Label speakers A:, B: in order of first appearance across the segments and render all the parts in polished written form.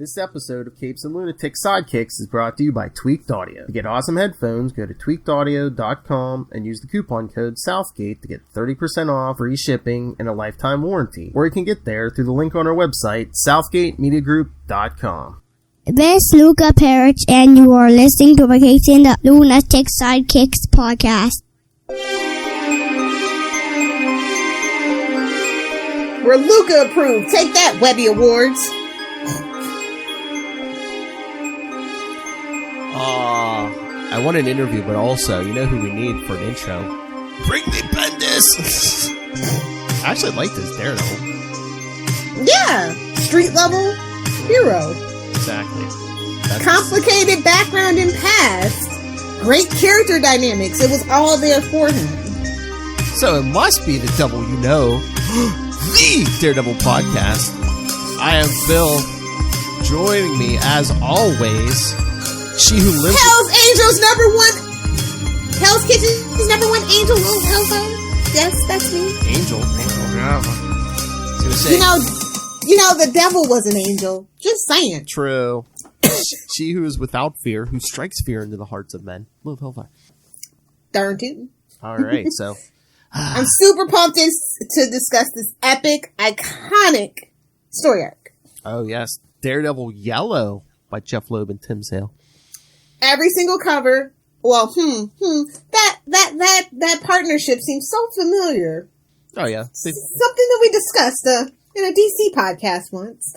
A: This episode of Capes and Lunatic Sidekicks is brought to you by Tweaked Audio. To get awesome headphones, go to tweakedaudio.com and use the coupon code Southgate to get 30% off, free shipping, and a lifetime warranty. Or you can get there through the link on our website, southgatemediagroup.com.
B: This is Luca Perich, and you are listening to the Capes and the Lunatic Sidekicks podcast.
C: We're Luca approved. Take that, Webby Awards.
A: I want an interview, but also, you know who we need for an intro? Bring me Bendis! I actually like this Daredevil.
C: Yeah, street level hero.
A: Exactly.
C: Complicated background and past. Great character dynamics. It was all there for him.
A: So it must be the devil you know. The Daredevil Podcast. I am Phil. Joining me, as always, she who lives...
C: Hell's Angels #1. Hell's Kitchen's #1 angel. Oh, Hellfire. Yes, that's me.
A: Angel? Yeah.
C: You know, the devil was an angel. Just saying.
A: True. She who is without fear, who strikes fear into the hearts of men. Love Hellfire.
C: Darn tootin'.
A: All right, so...
C: I'm super pumped to discuss this epic, iconic story arc.
A: Oh, yes. Daredevil Yellow by Jeph, Loeb, and Tim Sale.
C: Every single cover. Well, that partnership seems so familiar.
A: Oh, yeah.
C: Something that we discussed in a DC podcast once.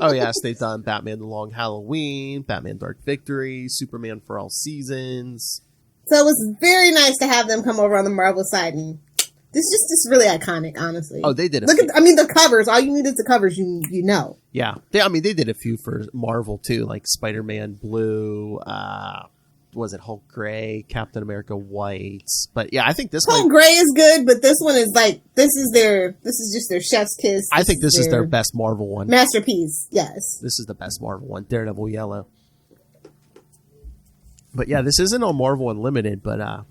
A: Oh, yes. They've done Batman The Long Halloween, Batman Dark Victory, Superman for All Seasons.
C: So it was very nice to have them come over on the Marvel side, and this is just really iconic, honestly.
A: Oh, they did.
C: The covers. All you need is the covers. You know.
A: Yeah, they did a few for Marvel too, like Spider-Man Blue. Was it Hulk Gray, Captain America White? But yeah, I think this
C: Hulk Gray is good, but this one is this is just their chef's kiss.
A: I think this is their best Marvel one.
C: Masterpiece. Yes.
A: This is the best Marvel one. Daredevil Yellow. But yeah, this isn't on Marvel Unlimited, but I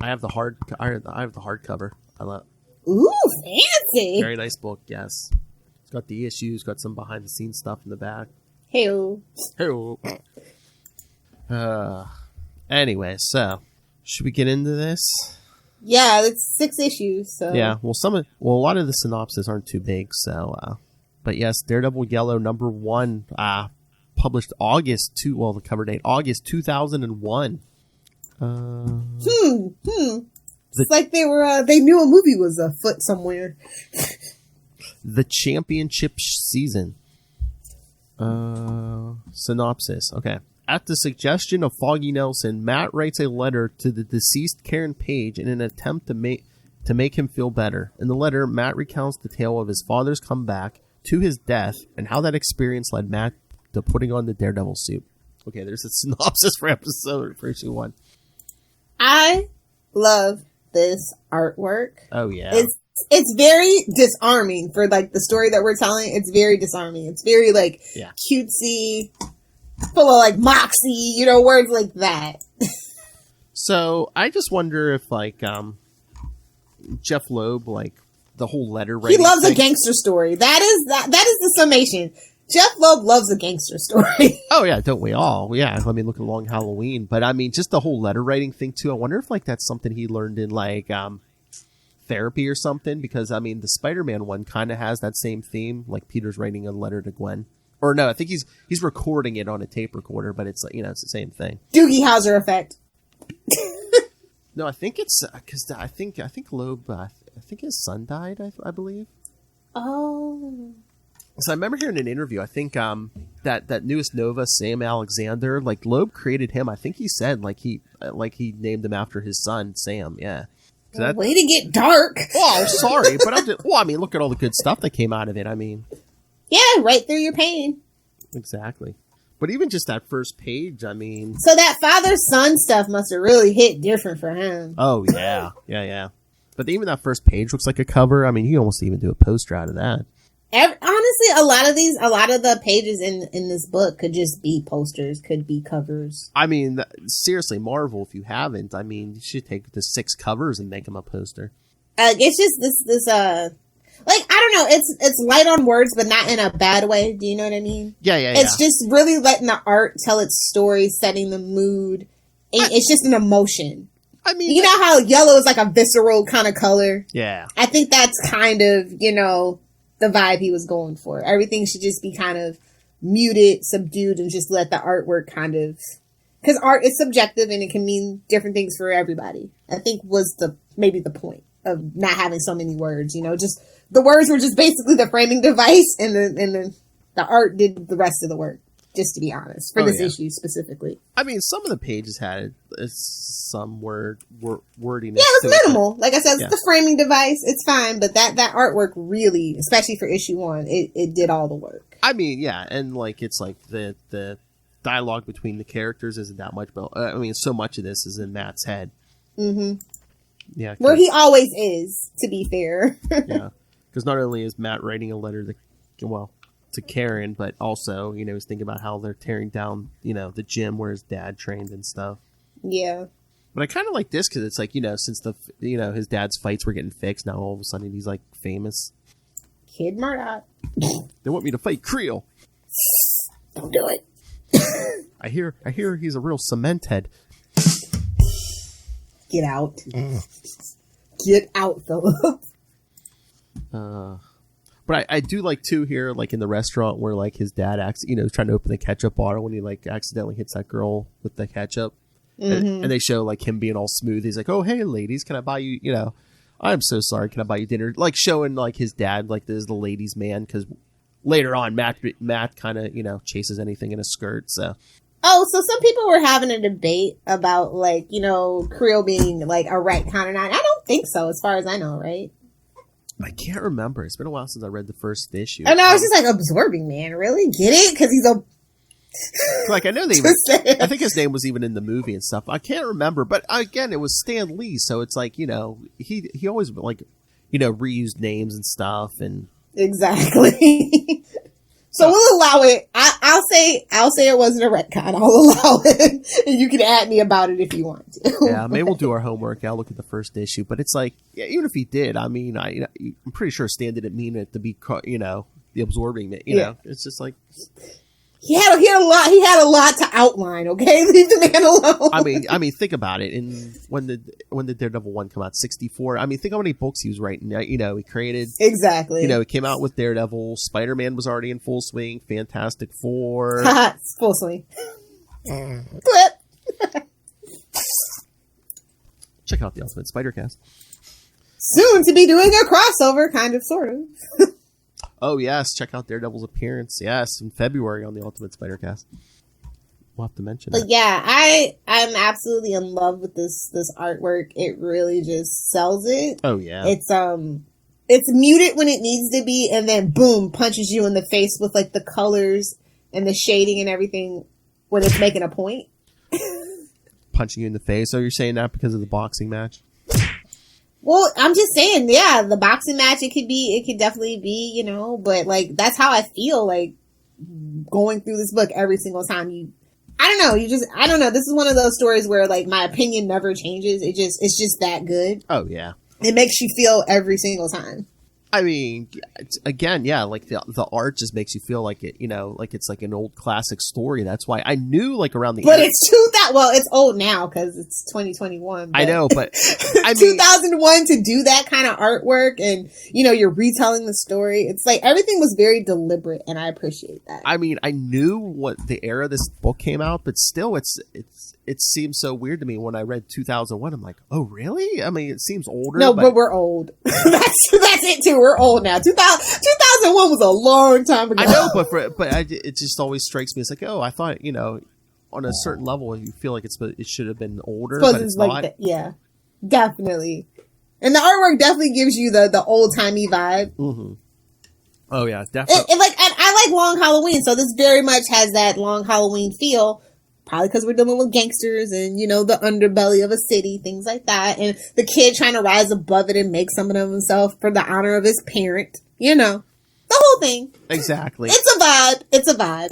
A: have the hardcover. I love.
C: Ooh, fancy!
A: Very nice book. Yes, it's got the issues, got some behind the scenes stuff in the back.
C: Hey-o.
A: Anyway, so should we get into this?
C: Yeah, it's 6 issues. So
A: yeah, well, a lot of the synopses aren't too big. So, but yes, Daredevil Yellow #1. Published the cover date, August 2001.
C: It's like they knew a movie was afoot somewhere.
A: The championship season. Synopsis. Okay. At the suggestion of Foggy Nelson, Matt writes a letter to the deceased Karen Page in an attempt to make him feel better. In the letter, Matt recounts the tale of his father's comeback to his death and how that experience led Matt to putting on the Daredevil suit. Okay, there's a synopsis for issue 1.
C: I love this artwork.
A: Oh yeah,
C: it's very disarming for like the story that we're telling. It's very disarming. It's very cutesy, full of like moxie, words like that.
A: So I just wonder if Jeph Loeb, the whole letter writing.
C: He loves a gangster story. That is the summation. Jeph Loeb loves a gangster story.
A: Oh, yeah, don't we all? Yeah, I mean, look at Long Halloween. But, I mean, just the whole letter writing thing, too. I wonder if, that's something he learned in, therapy or something. Because, I mean, the Spider-Man one kind of has that same theme. Like, Peter's writing a letter to Gwen. Or, no, I think he's recording it on a tape recorder. But it's, it's the same thing.
C: Doogie Howser effect.
A: No, I think it's... Because I think Loeb... I think his son died, I believe.
C: Oh...
A: So I remember hearing an interview, I think that newest Nova, Sam Alexander, Loeb created him. I think he said he named him after his son, Sam. Yeah.
C: Way to get dark.
A: Oh, sorry, but look at all the good stuff that came out of it. I mean,
C: yeah, right through your pain.
A: Exactly. But even just that first page, I mean,
C: so that father-son stuff must have really hit different for him.
A: Oh yeah, yeah. But even that first page looks like a cover. I mean, you can almost even do a poster out of that.
C: Honestly, a lot of the pages in this book could just be posters, could be covers.
A: I mean, seriously, Marvel, if you haven't, I mean, you should take the 6 covers and make them a poster.
C: It's just this like, I don't know, it's light on words, but not in a bad way. Do you know what I mean?
A: Yeah.
C: It's just really letting the art tell its story, setting the mood. It's just an emotion.
A: I mean,
C: you know how yellow is like a visceral kind of color?
A: Yeah.
C: I think that's kind of, the vibe he was going for. Everything should just be kind of muted, subdued, and just let the artwork kind of... Because art is subjective and it can mean different things for everybody. I think was maybe the point of not having so many words, just the words were just basically the framing device and the art did the rest of the work, just to be honest, for this issue specifically.
A: I mean, some of the pages had some wordiness.
C: Yeah, it was minimal. Like I said, it's the framing device. It's fine, but that artwork really, especially for issue 1, it did all the work.
A: I mean, yeah, and it's like the dialogue between the characters isn't that much, but I mean, so much of this is in Matt's head. Mm-hmm. Yeah,
C: where he always is, to be fair.
A: Yeah, because not only is Matt writing a letter to Karen, but also he's thinking about how they're tearing down the gym where his dad trained and stuff.
C: Yeah,
A: but I kind of like this because it's like since his dad's fights were getting fixed, now all of a sudden he's like famous.
C: Kid Murdoch.
A: They want me to fight Creel.
C: Don't do it.
A: I hear he's a real cement head.
C: Get out. Get out, Philip.
A: But I do like too here, like in the restaurant where like his dad trying to open the ketchup bottle when he like accidentally hits that girl with the ketchup. Mm-hmm. And they show like him being all smooth. He's like, "Oh, hey ladies, can I buy you, I'm so sorry, can I buy you dinner?" Like showing like his dad like this is the ladies' man, because later on Matt kind of chases anything in a skirt. So
C: so some people were having a debate about like Creel being like a retcon or not. I don't think so, as far as I know, right?
A: I can't remember. It's been a while since I read the first issue.
C: And I was just like, absorbing man, really? Get it? Because he's a
A: like I know I think his name was even in the movie and stuff. I can't remember, but again, it was Stan Lee, so it's like he always like reused names and stuff and
C: exactly. So we'll allow it. I'll say it wasn't a retcon. I'll allow it, and you can add me about it if you want to.
A: Yeah, maybe we'll do our homework. I'll look at the first issue, but it's like even if he did, I mean, I'm pretty sure Stan didn't mean it to be the absorbing it. You know, it's just like.
C: He had a lot to outline. Okay, leave the man alone.
A: I mean, think about it. When the Daredevil 1 come out, 64. I mean, think how many books he was writing. He created
C: exactly.
A: He came out with Daredevil. Spider-Man was already in full swing. Fantastic Four.
C: Full swing. Clip.
A: Check out the Ultimate Spider-Cast.
C: Soon to be doing a crossover, kind of, sort of.
A: Oh, yes. Check out Daredevil's appearance. Yes, in February on the Ultimate Spider-Cast. We'll have to mention
C: But yeah, I'm absolutely in love with this artwork. It really just sells it.
A: Oh, yeah.
C: It's muted when it needs to be, and then boom, punches you in the face with like the colors and the shading and everything when it's making a point.
A: Punching you in the face? So you're saying that because of the boxing match?
C: Well, I'm just saying, yeah, the boxing match, it could definitely be, but like, that's how I feel like going through this book every single time I don't know. This is one of those stories where like my opinion never changes. It's just that good.
A: Oh, yeah.
C: It makes you feel every single time.
A: I mean, again, yeah, like the art just makes you feel like it, like it's like an old classic story. That's why I knew like around the.
C: But it's old now because it's 2021.
A: I know, but I
C: 2001 to do that kind of artwork and you're retelling the story. It's like everything was very deliberate, and I appreciate that.
A: I mean, I knew what the era this book came out, but still, it seems so weird to me when I read 2001. I'm like, oh really? I mean, it seems older.
C: No, but we're old. That's it too. We're old now. 2001 was a long time ago.
A: I know, but it just always strikes me as like, oh, I thought, on a certain level, you feel like it should have been older, but it's like not.
C: Yeah, definitely. And the artwork definitely gives you the old timey vibe.
A: Mm-hmm. Oh yeah, definitely.
C: And I like Long Halloween, so this very much has that Long Halloween feel. Probably because we're dealing with gangsters and, the underbelly of a city, things like that. And the kid trying to rise above it and make something of himself for the honor of his parent. The whole thing.
A: Exactly.
C: It's a vibe.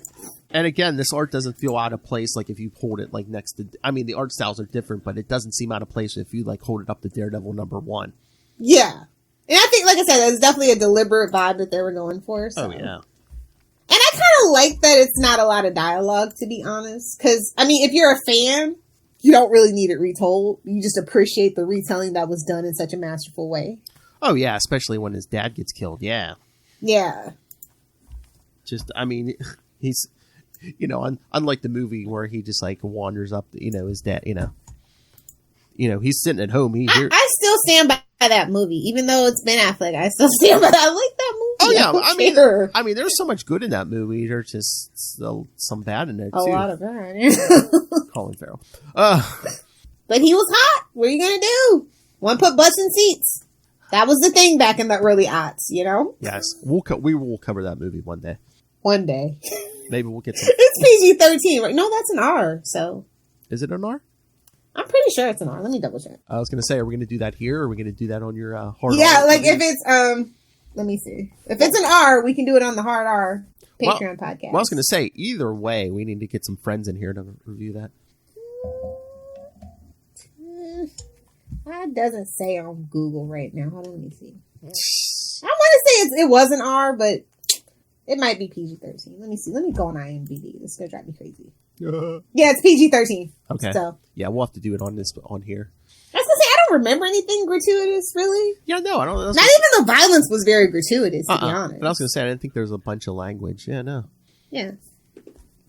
A: And again, this art doesn't feel out of place like if you hold it like next to... I mean, the art styles are different, but it doesn't seem out of place if you like hold it up to Daredevil #1.
C: Yeah. And I think, like I said, it's definitely a deliberate vibe that they were going for. So.
A: Oh, yeah.
C: And I kind of like that it's not a lot of dialogue, to be honest. Because, I mean, if you're a fan, you don't really need it retold. You just appreciate the retelling that was done in such a masterful way.
A: Oh, yeah, especially when his dad gets killed. Yeah.
C: Yeah.
A: Just, I mean, he's, you know, unlike the movie where he just, like, wanders up, you know, his dad, you know, he's sitting at home.
C: I still stand by that movie. Even though it's Ben Affleck, I still stand by that. I like that movie.
A: Oh, yeah. I mean, there's so much good in that movie. There's just some bad in there, too.
C: A lot of bad.
A: Colin Farrell.
C: But he was hot. What are you going to do? One put butts in seats. That was the thing back in the early aughts, you know?
A: Yes. We will cover that movie one day.
C: One day.
A: Maybe we'll get some.
C: It's PG-13, right? No, that's an R, so.
A: Is it an R?
C: I'm pretty sure it's an R. Let me double check.
A: I was going to say, are we going to do that here, or are we going to do that on your hard
C: Yeah,
A: R?
C: like if it's, let me see. If it's an R, we can do it on the Hard R Patreon podcast.
A: Well, I was going to say, either way, we need to get some friends in here to review that.
C: That doesn't say on Google right now. Hold on, let me see. I want to say it was an R, but it might be PG-13. Let me see. Let me go on IMDb. This is going to drive me crazy. Yeah, it's PG-13.
A: Okay.
C: So.
A: Yeah, we'll have to do it on here.
C: I was going to say, I don't remember anything gratuitous, really.
A: Yeah, no, I don't.
C: Not even the violence was very gratuitous, to be honest.
A: But I was going to say, I didn't think there was a bunch of language. Yeah, no.
C: Yeah.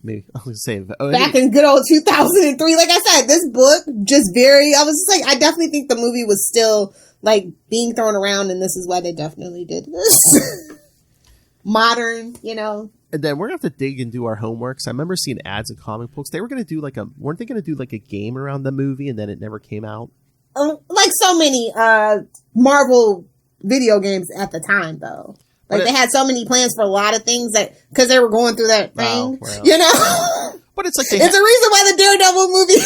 A: Maybe. I was going to say.
C: Back in good old 2003, like I said, this book I was just like, I definitely think the movie was still, like, being thrown around, and this is why they definitely did this. Modern, you know.
A: And then we're going to have to dig and do our homework. So I remember seeing ads in comic books. They were going to do weren't they going to do like a game around the movie, and then it never came out?
C: Like so many Marvel video games at the time, though. Like, they had so many plans for a lot of things because they were going through that thing, you know?
A: But it's like
C: it's a reason why the Daredevil movie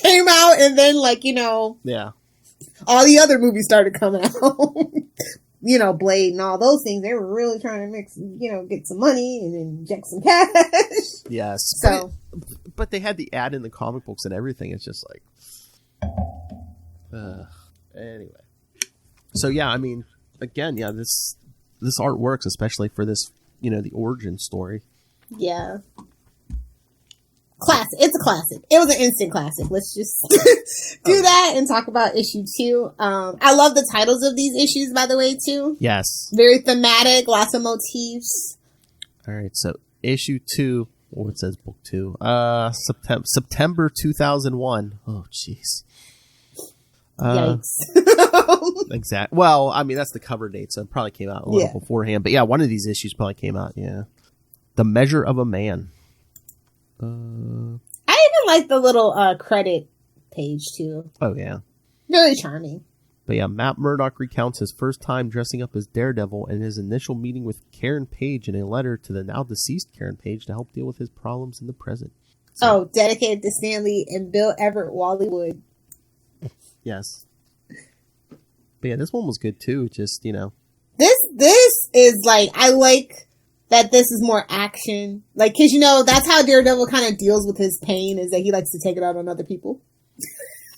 C: came out, and then, like, you know,
A: yeah, all
C: the other movies started coming out. You know, Blade and all those things. They were really trying to mix, you know, get some money and inject some cash.
A: Yes.
C: So,
A: but they had the ad in the comic books and everything. It's just like, anyway. So yeah, I mean, again, yeah, this art works, especially for this, you know, the origin story.
C: Yeah. Classic. It's a classic. It was an instant classic. Let's just do that and talk about issue 2. I love the titles of these issues, by the way, too.
A: Yes.
C: Very thematic, lots of motifs.
A: All right, so issue 2. Oh, it says book 2. September 2001. Oh, jeez.
C: Yikes.
A: Exactly. Well, I mean, that's the cover date, so it probably came out a little beforehand. But yeah, one of these issues probably came out, yeah. The Measure of a Man.
C: I even like the little credit page, too.
A: Oh, yeah.
C: Really charming.
A: But yeah, Matt Murdock recounts his first time dressing up as Daredevil and his initial meeting with Karen Page in a letter to the now deceased Karen Page to help deal with his problems in the present. So,
C: dedicated to Stan Lee and Bill Everett Wally Wood.
A: Yes. But yeah, this one was good, too. Just, you know.
C: This is like, I like that this is more action. Like, cause you know, that's how Daredevil kind of deals with his pain, is that he likes to take it out on other people.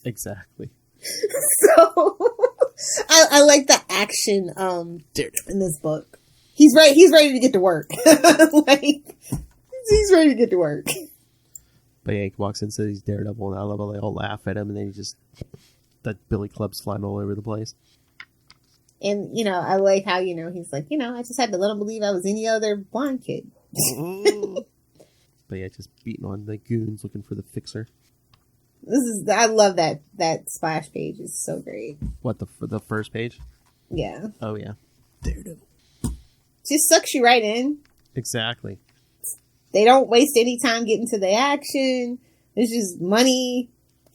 A: Exactly.
C: So, I like the action, in this book. He's ready to get to work. Like, he's ready to get to work.
A: But yeah, he walks in and says he's Daredevil, and I love how they all laugh at him, and then he just, that billy club's flying all over the place.
C: And, you know, I like how, you know, he's like, you know, I just had to let him believe I was any other blonde kid.
A: But yeah, just beating on the goons looking for the fixer.
C: I love that splash page. It's so great.
A: What, the first page?
C: Yeah.
A: Oh, yeah. Daredevil.
C: Just sucks you right in.
A: Exactly.
C: They don't waste any time getting to the action. There's just money,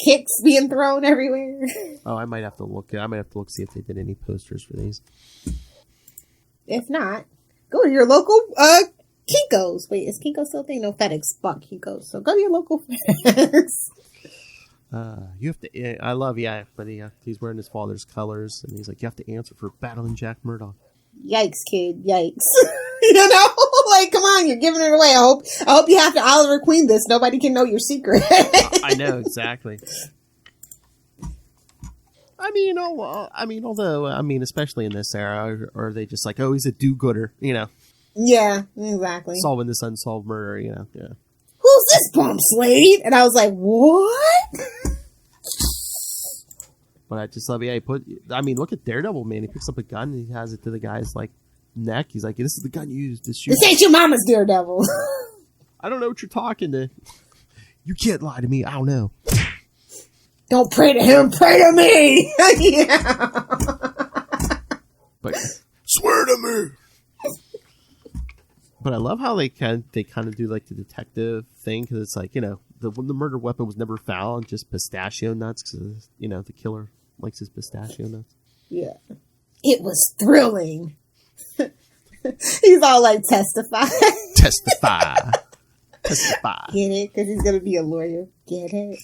C: kicks being thrown everywhere.
A: Oh, I might have to look see if they did any posters for these.
C: If not, go to your local Kinko's. Wait, is Kinko still a thing? No, FedEx bought Kinko's. So go to your local FedEx.
A: You have to. I love, but he's wearing his father's colors, and he's like, you have to answer for battling Jack Murdock.
C: Yikes, kid! Yikes! You know, like, come on, you're giving it away. I hope you have to Oliver Queen this. Nobody can know your secret.
A: I know exactly. although, especially in this era, are they just like, oh, he's a do-gooder,
C: Yeah, exactly.
A: solving this unsolved murder, yeah.
C: Who's this bum Slade? And I was like, what?
A: But I just love, look at Daredevil, man. He picks up a gun and he has it to the guy's, neck. He's like, this is the gun you used to shoot.
C: This ain't your mama's Daredevil.
A: I don't know what you're talking to. You can't lie to me. I don't know.
C: Don't pray to him, pray to me. Yeah.
A: But swear to me. But I love how they kind of do the detective thing, because it's like, the murder weapon was never found, just pistachio nuts, because the killer likes his pistachio nuts.
C: Yeah, it was thrilling. He's all like, testify.
A: Testify.
C: Get it? Because he's gonna be a lawyer. Get it?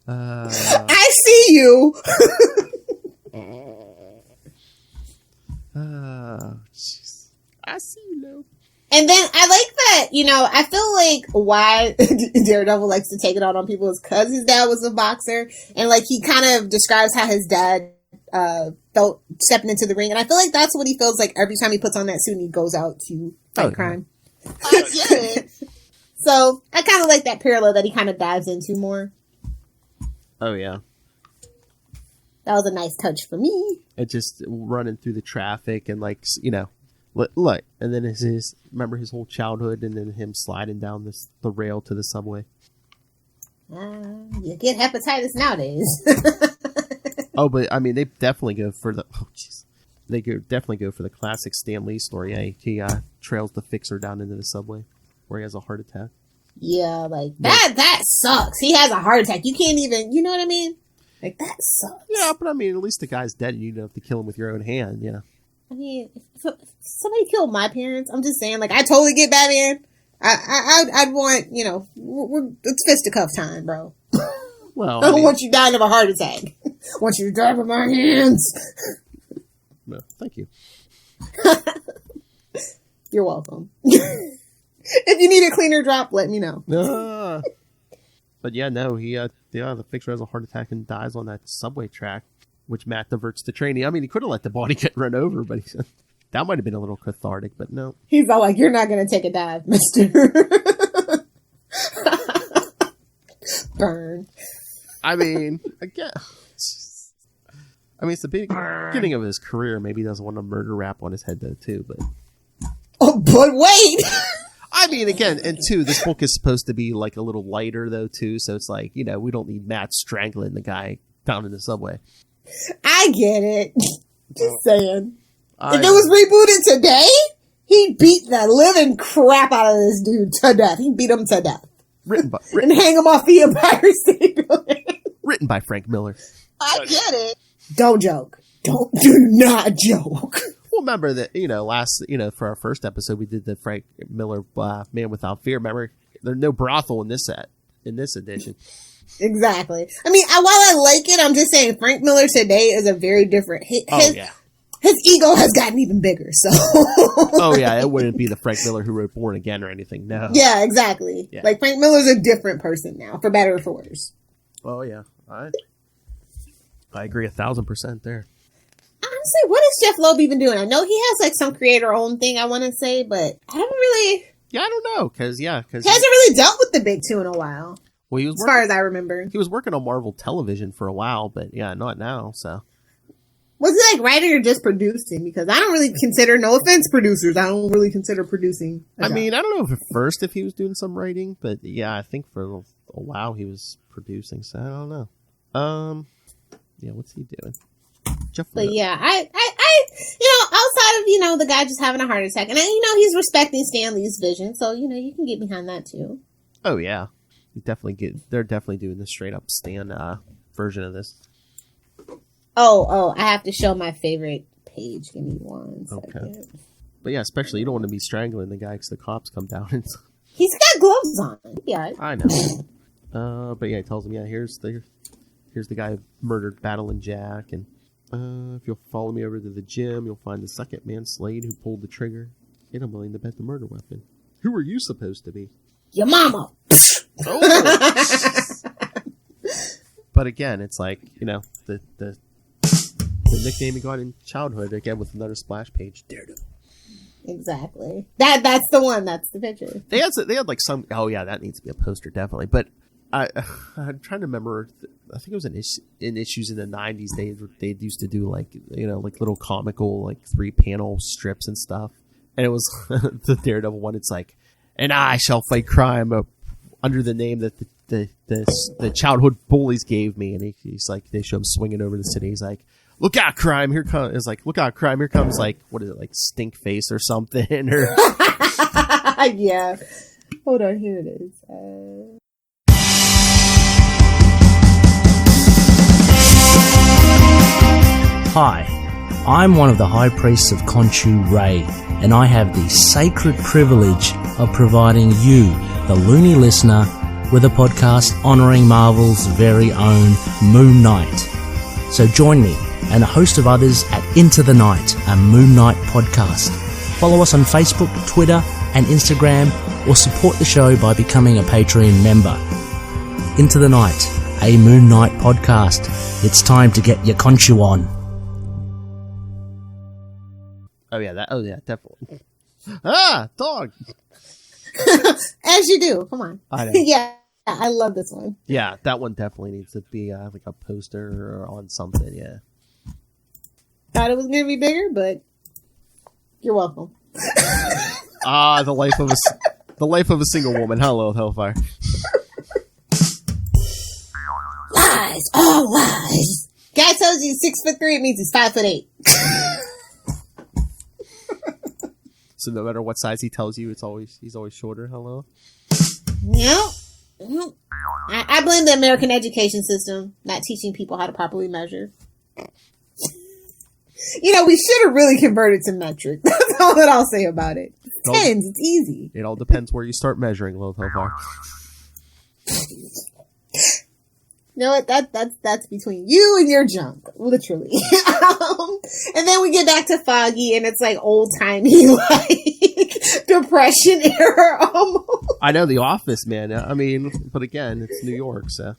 C: I see you.
A: I see you, Loeb.
C: And then I like that, I feel like why Daredevil likes to take it out on people is because his dad was a boxer. And he kind of describes how his dad felt stepping into the ring. And I feel like that's what he feels like every time he puts on that suit and he goes out to fight crime. Yeah. So I kind of like that parallel that he kind of dives into more.
A: Oh, yeah.
C: That was a nice touch for me.
A: And just running through the traffic and look, and then remember his whole childhood, and then him sliding down the rail to the subway.
C: You get hepatitis nowadays.
A: Oh, but they definitely go for definitely go for the classic Stan Lee story. Yeah, he trails the fixer down into the subway where he has a heart attack.
C: Yeah, that sucks. He has a heart attack. You can't even, you know what I mean? That sucks.
A: Yeah, but at least the guy's dead and you don't have to kill him with your own hand, yeah.
C: If somebody killed my parents, I'm just saying, I totally get Batman. I'd want, it's fisticuff time, bro.
A: Well,
C: I don't want you dying of a heart attack. I want you to die with my hands.
A: No, thank you.
C: You're welcome. If you need a cleaner drop, let me know.
A: But yeah, no, the fixer has a heart attack and dies on that subway track, which Matt diverts to training. He could have let the body get run over, but that might have been a little cathartic, but no.
C: He's all like, you're not going to take a dive, mister. Burn.
A: Again. It's the beginning of his career. Maybe he doesn't want a murder rap on his head, though, too, but...
C: Oh, but wait!
A: Again, and two, this book is supposed to be, a little lighter, though, too, so it's we don't need Matt strangling the guy down in the subway.
C: I get it. Just saying. If it was rebooted today, he'd beat the living crap out of this dude to death. He'd beat him to death. And hang him off the Empire State Building.
A: Written by Frank Miller.
C: I get it. Don't joke. Do not joke.
A: Well, remember that, for our first episode, we did the Frank Miller Man Without Fear. Remember, there's no brothel in this edition.
C: Exactly. While I like it, I'm just saying Frank Miller today is a very different. His ego has gotten even bigger, so.
A: Oh, yeah, it wouldn't be the Frank Miller who wrote Born Again or anything, no.
C: Yeah, exactly. Yeah. Frank Miller's a different person now, for better or for worse.
A: Oh, yeah. I agree 1,000% there.
C: Honestly, what is Jeph Loeb even doing? I know he has, some creator-owned thing, I want to say, but I haven't really...
A: Yeah, I don't know, because...
C: He hasn't really dealt with the big two in a while.
A: Well, as
C: far as I remember.
A: He was working on Marvel Television for a while, but yeah, not now, so...
C: Was he writing or just producing? Because I don't really consider, no offense producers, I don't really consider producing.
A: I don't know if he was doing some writing, but yeah, I think for a while he was producing, so I don't know. Yeah, what's he doing?
C: But yeah, I outside of, the guy just having a heart attack, and he's respecting Stan Lee's vision, so, you can get behind that too.
A: Oh yeah. They're definitely doing the straight up Stan, version of this.
C: Oh, I have to show my favorite page. Give me 1 second. Okay.
A: But yeah, especially you don't want to be strangling the guy because the cops come down. And
C: he's got gloves on. Yeah,
A: I know. But yeah, he tells him, here's the guy who murdered Battling Jack, and if you'll follow me over to the gym, you'll find the second man, Slade, who pulled the trigger. And I'm willing to bet the murder weapon. Who are you supposed to be?
C: Your mama.
A: Oh. But again, it's like, the nickname he got in childhood, again, with another splash page, Daredevil.
C: Exactly. That's the one. That's the picture.
A: They had like some. Oh yeah, that needs to be a poster, definitely. But I'm trying to remember. I think it was in issues in the 90s. They used to do like like little comical like 3-panel strips and stuff. And it was the Daredevil one. It's like, and I shall fight crime under the name that the childhood bullies gave me. And he's like, they show him swinging over the city. He's like, look out, crime! Here comes. It's like, look out, crime! Here comes like, what is it, like Stink Face or something? Or
C: yeah. Hold on, here it is.
D: Hi, I'm one of the High Priests of Khonshu Ray, and I have the sacred privilege of providing you, the loony listener, with a podcast honouring Marvel's very own Moon Knight. So join me and a host of others at Into the Night, a Moon Knight podcast. Follow us on Facebook, Twitter, and Instagram, or support the show by becoming a Patreon member. Into the Night, a Moon Knight podcast. It's time to get your Khonshu on.
A: oh yeah, definitely. Dog.
C: As you do. Come on.
A: I know.
C: Yeah, I love this one.
A: Yeah, that one definitely needs to be like a poster or on something. Yeah.
C: Thought it was going to be bigger, but you're welcome.
A: The life of a single woman. Hello, Hellfire.
C: Lies, all lies. Guy tells you 6'3", it means he's 5'8".
A: So no matter what size he tells you, he's always shorter. Hello.
C: Yep. I blame the American education system not teaching people how to properly measure. We should have really converted to metric. That's all that I'll say about it. Tens, it's easy.
A: It all depends where you start measuring, Lilith Hellfire.
C: You know what? That's between you and your junk, literally. And then we get back to Foggy, and it's like old timey, like Depression era almost.
A: I know, The Office, man. I mean, but again, it's New York, so.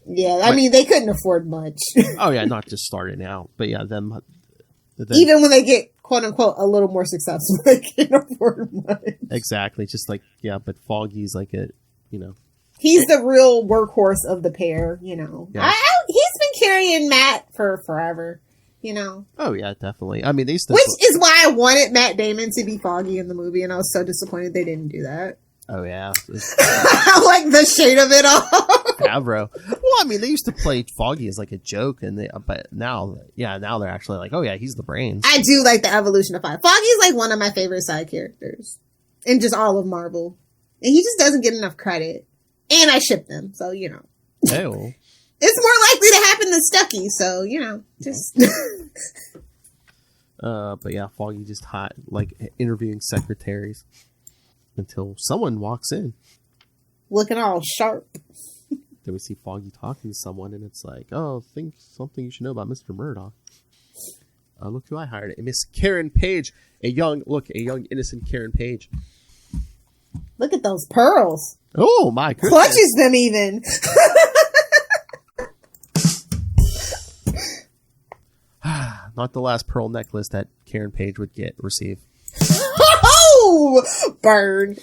C: Yeah, I mean, they couldn't afford much.
A: Oh yeah, not just starting out, but yeah, them.
C: Even when they get quote unquote a little more successful, they can't afford much.
A: Exactly, just like but Foggy's like
C: He's the real workhorse of the pair, Yeah. He's been carrying Matt for forever,
A: Oh yeah, definitely. I mean, they used to.
C: Which is why I wanted Matt Damon to be Foggy in the movie, and I was so disappointed they didn't do that.
A: Oh yeah,
C: like the shade of it all.
A: Favreau. Well, I mean, they used to play Foggy as like a joke, but now they're actually like, oh yeah, he's the brains.
C: I do like the evolution of Foggy. Foggy's like one of my favorite side characters in just all of Marvel, and he just doesn't get enough credit. And I ship them, so
A: Oh.
C: It's more likely to happen than Stucky, so just.
A: But yeah, Foggy just hot, like interviewing secretaries until someone walks in,
C: looking all sharp.
A: Then we see Foggy talking to someone, and it's like, oh, think something you should know about Mr. Murdoch. Look who I hired, Miss Karen Page, a young innocent Karen Page.
C: Look at those pearls.
A: Oh my goodness.
C: Clutches them even.
A: Not the last pearl necklace that Karen Page would receive.
C: Oh, burn.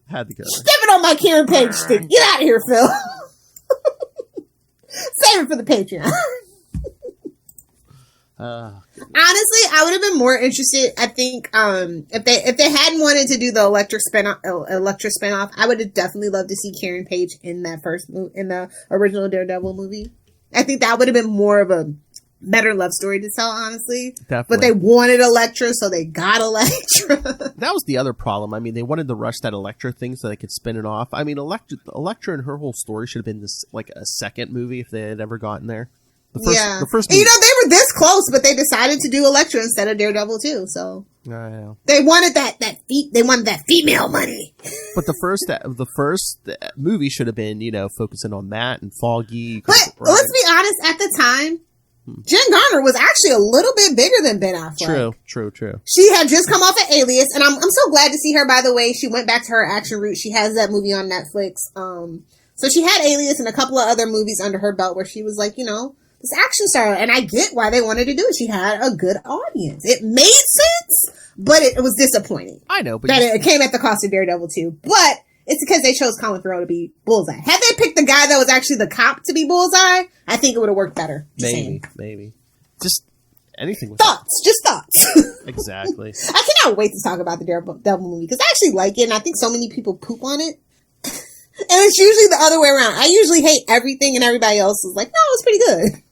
A: Had to go.
C: Stepping on my Karen Page stick. Get out of here, Phil. Save it for the Patreon. Honestly, I would have been more interested. I think if they hadn't wanted to do the Elektra spinoff, I would have definitely loved to see Karen Page in that in the original Daredevil movie. I think that would have been more of a better love story to tell, honestly. Definitely. But they wanted Elektra, so they got Elektra.
A: That was the other problem. I mean, they wanted to rush that Elektra thing so they could spin it off. I mean, Elektra and her whole story should have been this like a second movie if they had ever gotten there. The first movie.
C: They were this close, but they decided to do Elektra instead of Daredevil too. So they wanted they wanted that female money.
A: But the first movie should have been focusing on Matt and Foggy.
C: But let's be honest, at the time, Jen Garner was actually a little bit bigger than Ben Affleck.
A: True.
C: She had just come off of Alias, and I'm so glad to see her. By the way, she went back to her action route. She has that movie on Netflix, So she had Alias and a couple of other movies under her belt where she was like, this action star. And I get why they wanted to do it. She had a good audience. It made sense, but it was disappointing.
A: I know, but
C: that it came at the cost of Daredevil 2. But it's because they chose Colin Farrell to be Bullseye. Had they picked the guy that was actually the cop to be Bullseye, I think it would have worked better.
A: Maybe. Just anything with
C: thoughts. Just thoughts.
A: Exactly.
C: I cannot wait to talk about the Daredevil movie because I actually like it, and I think so many people poop on it. And it's usually the other way around. I usually hate everything, and everybody else is like, no, it's pretty good.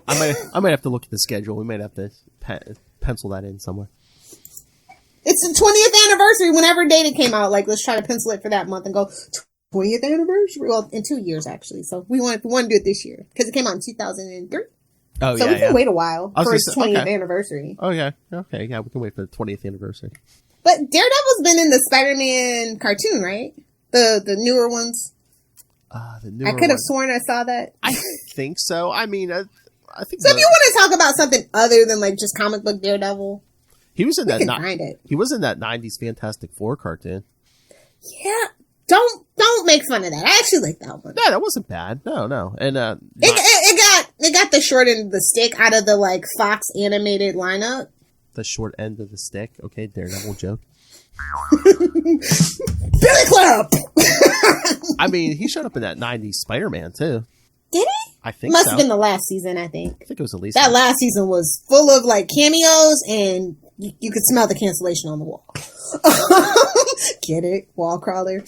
A: I might have to look at the schedule. We might have to pencil that in somewhere.
C: It's the 20th anniversary. Whenever date it came out, like let's try to pencil it for that month and go 20th anniversary. Well, in 2 years actually. So we want to do it this year because it came out in 2003.
A: Oh,
C: so we can wait a while for its 20th anniversary.
A: Oh yeah, okay, yeah, we can wait for the 20th anniversary.
C: But Daredevil's been in the Spider-Man cartoon, right? The newer ones.
A: The newer
C: I could have sworn I saw that.
A: I think so. I mean, I think
C: so. If you want to talk about something other than like just comic book Daredevil,
A: he was in that.
C: Find it.
A: He was in that '90s Fantastic Four cartoon.
C: Yeah, don't make fun of that. I actually like that one.
A: No, that wasn't bad. No, and
C: it got the short end of the stick out of the like Fox animated lineup.
A: The short end of the stick. Okay, Daredevil joke.
C: Billy Club.
A: I mean, he showed up in that '90s Spider-Man too.
C: Did he?
A: I think
C: must have been the last season. I think
A: it was at least
C: that last season was full of like cameos, and you could smell the cancellation on the wall. Get it, wall crawler.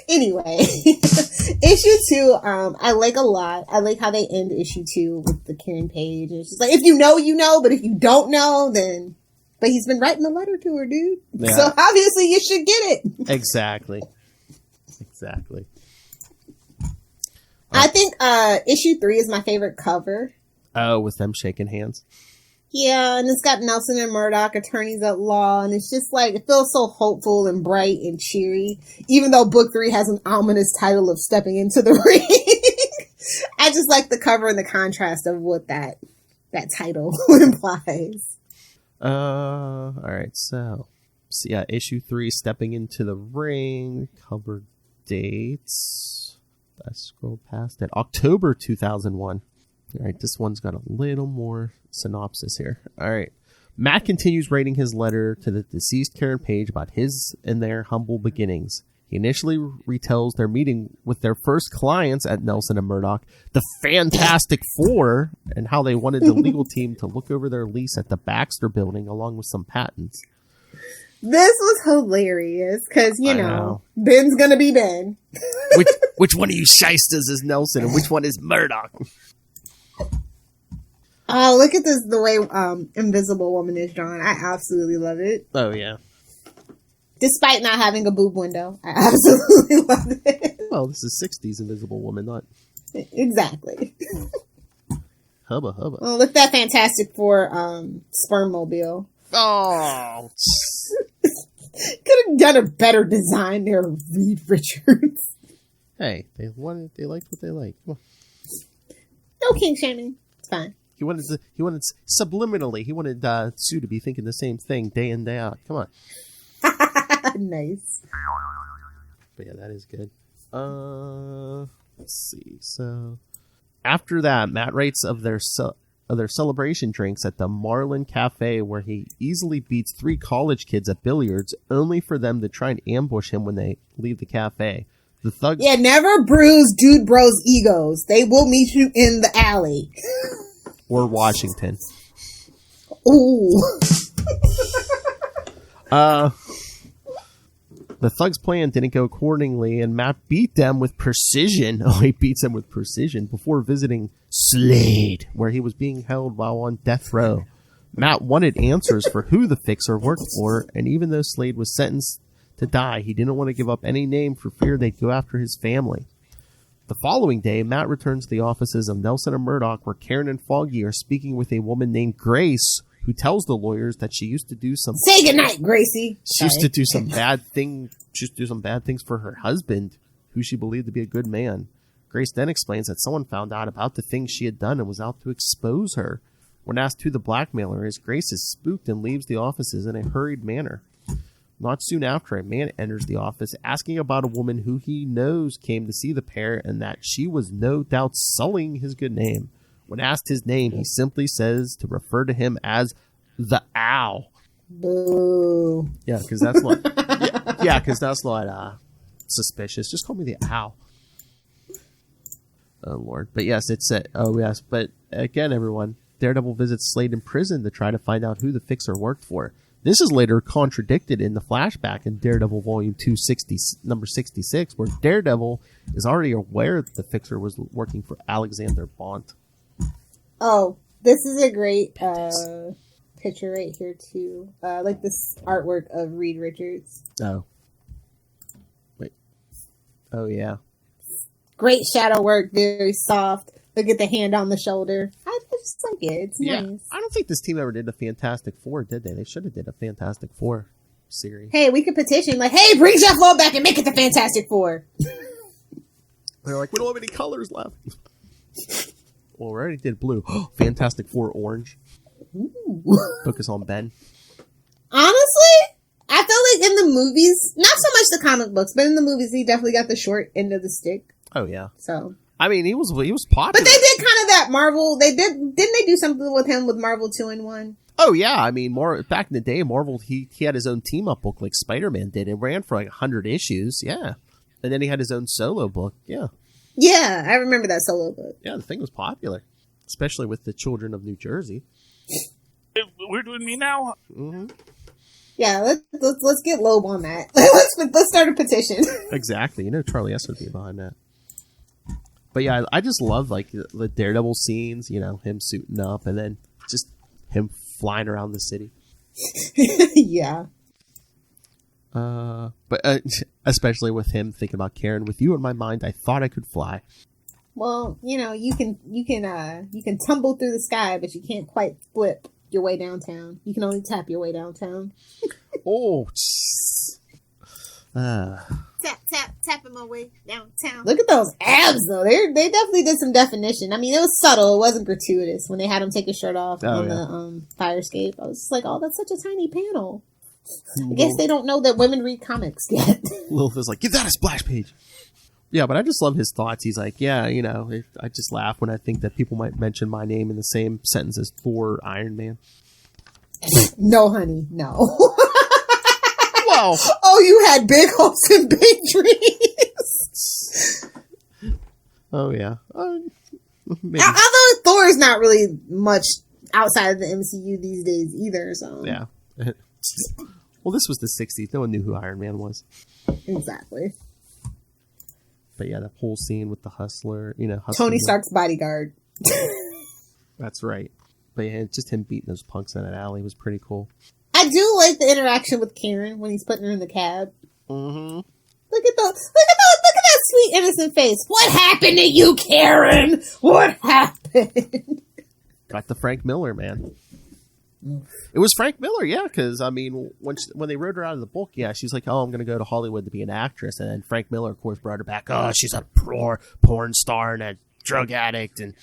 C: Anyway, issue 2, I like a lot. I like how they end issue 2 with the Karen Page. It's just like if you know, you know, but if you don't know, then. But he's been writing a letter to her, dude. Yeah. So obviously you should get it.
A: Exactly.
C: I think issue 3 is my favorite cover.
A: Oh, with them shaking hands?
C: Yeah, and it's got Nelson and Murdoch, attorneys at law, and it's just like, it feels so hopeful and bright and cheery, even though book 3 has an ominous title of Stepping into the Ring. I just like the cover and the contrast of what that title implies.
A: All right, so yeah, issue 3, Stepping into the Ring, cover dates. I scrolled past it. October 2001. All right, this one's got a little more synopsis here. All right. Matt continues writing his letter to the deceased Karen Page about his and their humble beginnings. He initially retells their meeting with their first clients at Nelson and Murdoch, the Fantastic Four, and how they wanted the legal team to look over their lease at the Baxter building along with some patents.
C: This was hilarious because, you know, Ben's going to be Ben.
A: Which one of you shysters is Nelson and which one is Murdoch?
C: Oh, look at this, the way Invisible Woman is drawn. I absolutely love it.
A: Oh, yeah.
C: Despite not having a boob window. I absolutely love it.
A: Well, this is 60s Invisible Woman, not...
C: Exactly.
A: Hubba.
C: Oh, look at that Fantastic Four sperm-mobile.
A: Oh!
C: Could have done a better design there, Reed Richards.
A: Hey, they liked what they liked. Come on.
C: No king shaming. It's fine.
A: He wanted subliminally, he wanted Sue to be thinking the same thing day in, day out. Come on.
C: Nice.
A: But yeah, that is good. Let's see. So after that, Matt writes of their celebration drinks at the Marlin Cafe, where he easily beats 3 college kids at billiards, only for them to try and ambush him when they leave the cafe. The thugs...
C: Yeah, never bruise dude bros' egos. They will meet you in the alley.
A: Or Washington.
C: Ooh.
A: The thugs' plan didn't go accordingly, and Matt beat them with precision. Oh, he beats them with precision before visiting Slade, where he was being held while on death row. Matt wanted answers for who the fixer worked for, and even though Slade was sentenced to die, he didn't want to give up any name for fear they'd go after his family. The following day, Matt returns to the offices of Nelson and Murdoch, where Karen and Foggy are speaking with a woman named Grace, who tells the lawyers that she used to do some...
C: Say goodnight, Gracie.
A: She used to do some bad things for her husband, who she believed to be a good man. Grace then explains that someone found out about the things she had done and was out to expose her. When asked who the blackmailer is, Grace is spooked and leaves the offices in a hurried manner. Not soon after, a man enters the office asking about a woman who he knows came to see the pair and that she was no doubt sullying his good name. When asked his name, he simply says to refer to him as the Owl.
C: Boo.
A: Yeah, because that's not. Yeah, because that's not suspicious. Just call me the Owl. Oh Lord, but yes, it's oh yes, but again, everyone, Daredevil visits Slade in prison to try to find out who the Fixer worked for. This is later contradicted in the flashback in Daredevil Volume 260, number 66, where Daredevil is already aware that the Fixer was working for Alexander Bont.
C: Oh, this is a great picture right here too. Like this artwork of Reed Richards.
A: Oh. Wait. Oh, yeah.
C: Great shadow work, very soft. Look at the hand on the shoulder. I just like it. It's nice.
A: I don't think this team ever did a Fantastic Four, did they? They should have did a Fantastic Four series.
C: Hey, we could petition, like, hey, bring Jeph Loeb back and make it the Fantastic Four.
A: They're like, we don't have any colors left. Well, we already did blue. Fantastic Four orange.
C: Ooh.
A: Focus on Ben.
C: Honestly, I feel like in the movies, not so much the comic books, but in the movies, he definitely got the short end of the stick.
A: Oh, yeah.
C: So...
A: I mean, he was popular.
C: But they did kind of that Marvel. Didn't they do something with him with Marvel 2-in-1?
A: Oh yeah, I mean, more back in the day, Marvel he had his own team up book like Spider-Man did. It ran for like 100 issues, yeah. And then he had his own solo book, yeah.
C: Yeah, I remember that solo book.
A: Yeah, the thing was popular, especially with the children of New Jersey.
E: We're doing me now.
A: Mm-hmm.
C: Yeah, let's get Loeb on that. let's start a petition.
A: Exactly, you know Charlie S would be behind that. But yeah, I just love like the Daredevil scenes, you know, him suiting up and then just him flying around the city.
C: Yeah.
A: But especially with him thinking about Karen, with you in my mind, I thought I could fly.
C: Well, you know, you can tumble through the sky, but you can't quite flip your way downtown. You can only tap your way downtown.
A: Oh.
C: Tapping my way downtown. Look at those abs, though. They definitely did some definition. I mean, it was subtle. It wasn't gratuitous when they had him take his shirt off on the fire escape. I was just like, oh, that's such a tiny panel. I guess they don't know that women read comics yet.
A: Lilith is like, give that a splash page. Yeah, but I just love his thoughts. He's like, yeah, you know, I just laugh when I think that people might mention my name in the same sentence as Thor or Iron Man.
C: No, honey, no.
A: Whoa.
C: Oh, you had big hopes and big dreams.
A: Oh, yeah. Maybe.
C: Although Thor is not really much outside of the MCU these days either, so.
A: Yeah. Well, this was the 60s. No one knew who Iron Man was.
C: Exactly.
A: But yeah, that whole scene with the Hustler, you know.
C: Tony Stark's bodyguard.
A: That's right. But yeah, just him beating those punks in that alley was pretty cool.
C: I do like the interaction with Karen when he's putting her in the cab.
A: Mm-hmm.
C: Look at that sweet innocent face. What happened to you, Karen? What happened?
A: Got the Frank Miller, man. It was Frank Miller, yeah, because, I mean, when they wrote her out of the book, yeah, she's like, oh, I'm going to go to Hollywood to be an actress. And then Frank Miller, of course, brought her back. Oh, she's a porn star and a drug addict and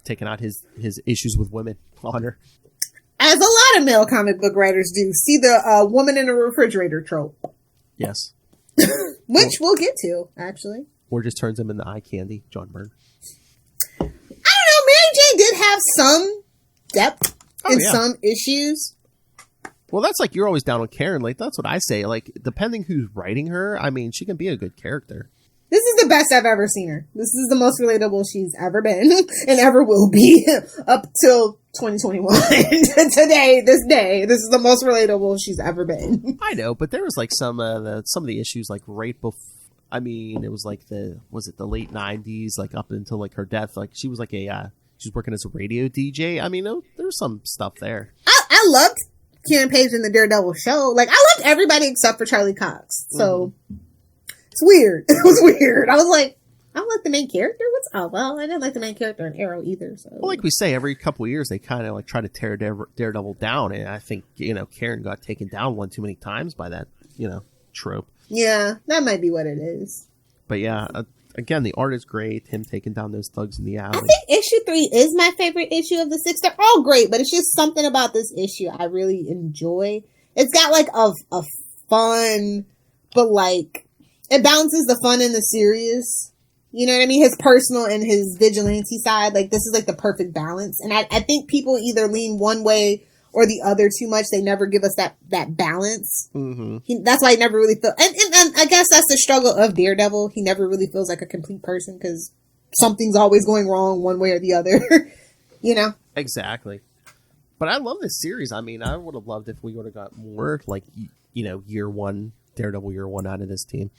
A: taking out his issues with women on her.
C: As a lot of male comic book writers do. See the woman in a refrigerator trope.
A: Yes.
C: Which we'll get to, actually.
A: Or just turns him into eye candy, John Byrne.
C: I don't know, Mary Jane did have some depth. In some issues.
A: Well, that's like you're always down on Karen. Like, that's what I say. Like, depending who's writing her, I mean, she can be a good character.
C: This is the best I've ever seen her. This is the most relatable she's ever been and ever will be up till 2021. Today, this is the most relatable she's ever been.
A: I know, but there was like some of the issues like right before. I mean, it was like the late 90s, like up until like her death. Like she was like she was working as a radio DJ. I mean, there's some stuff there.
C: I loved Karen Page in the Daredevil show. Like, I loved everybody except for Charlie Cox. So, It's weird. It was weird. I was like, I don't like the main character? I didn't like the main character in Arrow either. So.
A: Well, like we say, every couple of years, they kind of like try to tear Daredevil down. And I think, you know, Karen got taken down one too many times by that, you know, trope.
C: Yeah, that might be what it is.
A: But yeah, again, the art is great. Him taking down those thugs in the alley.
C: I think issue 3 is my favorite issue of the 6. They're all great, but it's just something about this issue I really enjoy. It's got like a fun, but like it balances the fun and the serious. You know what I mean? His personal and his vigilante side. Like this is like the perfect balance. And I think people either lean one way or the other too much. They never give us that balance. Mm-hmm. That's why he never really feels. And I guess that's the struggle of Daredevil. He never really feels like a complete person because something's always going wrong one way or the other. You know?
A: Exactly. But I love this series. I mean, I would have loved if we would have got more, like, year one, Daredevil year one out of this team.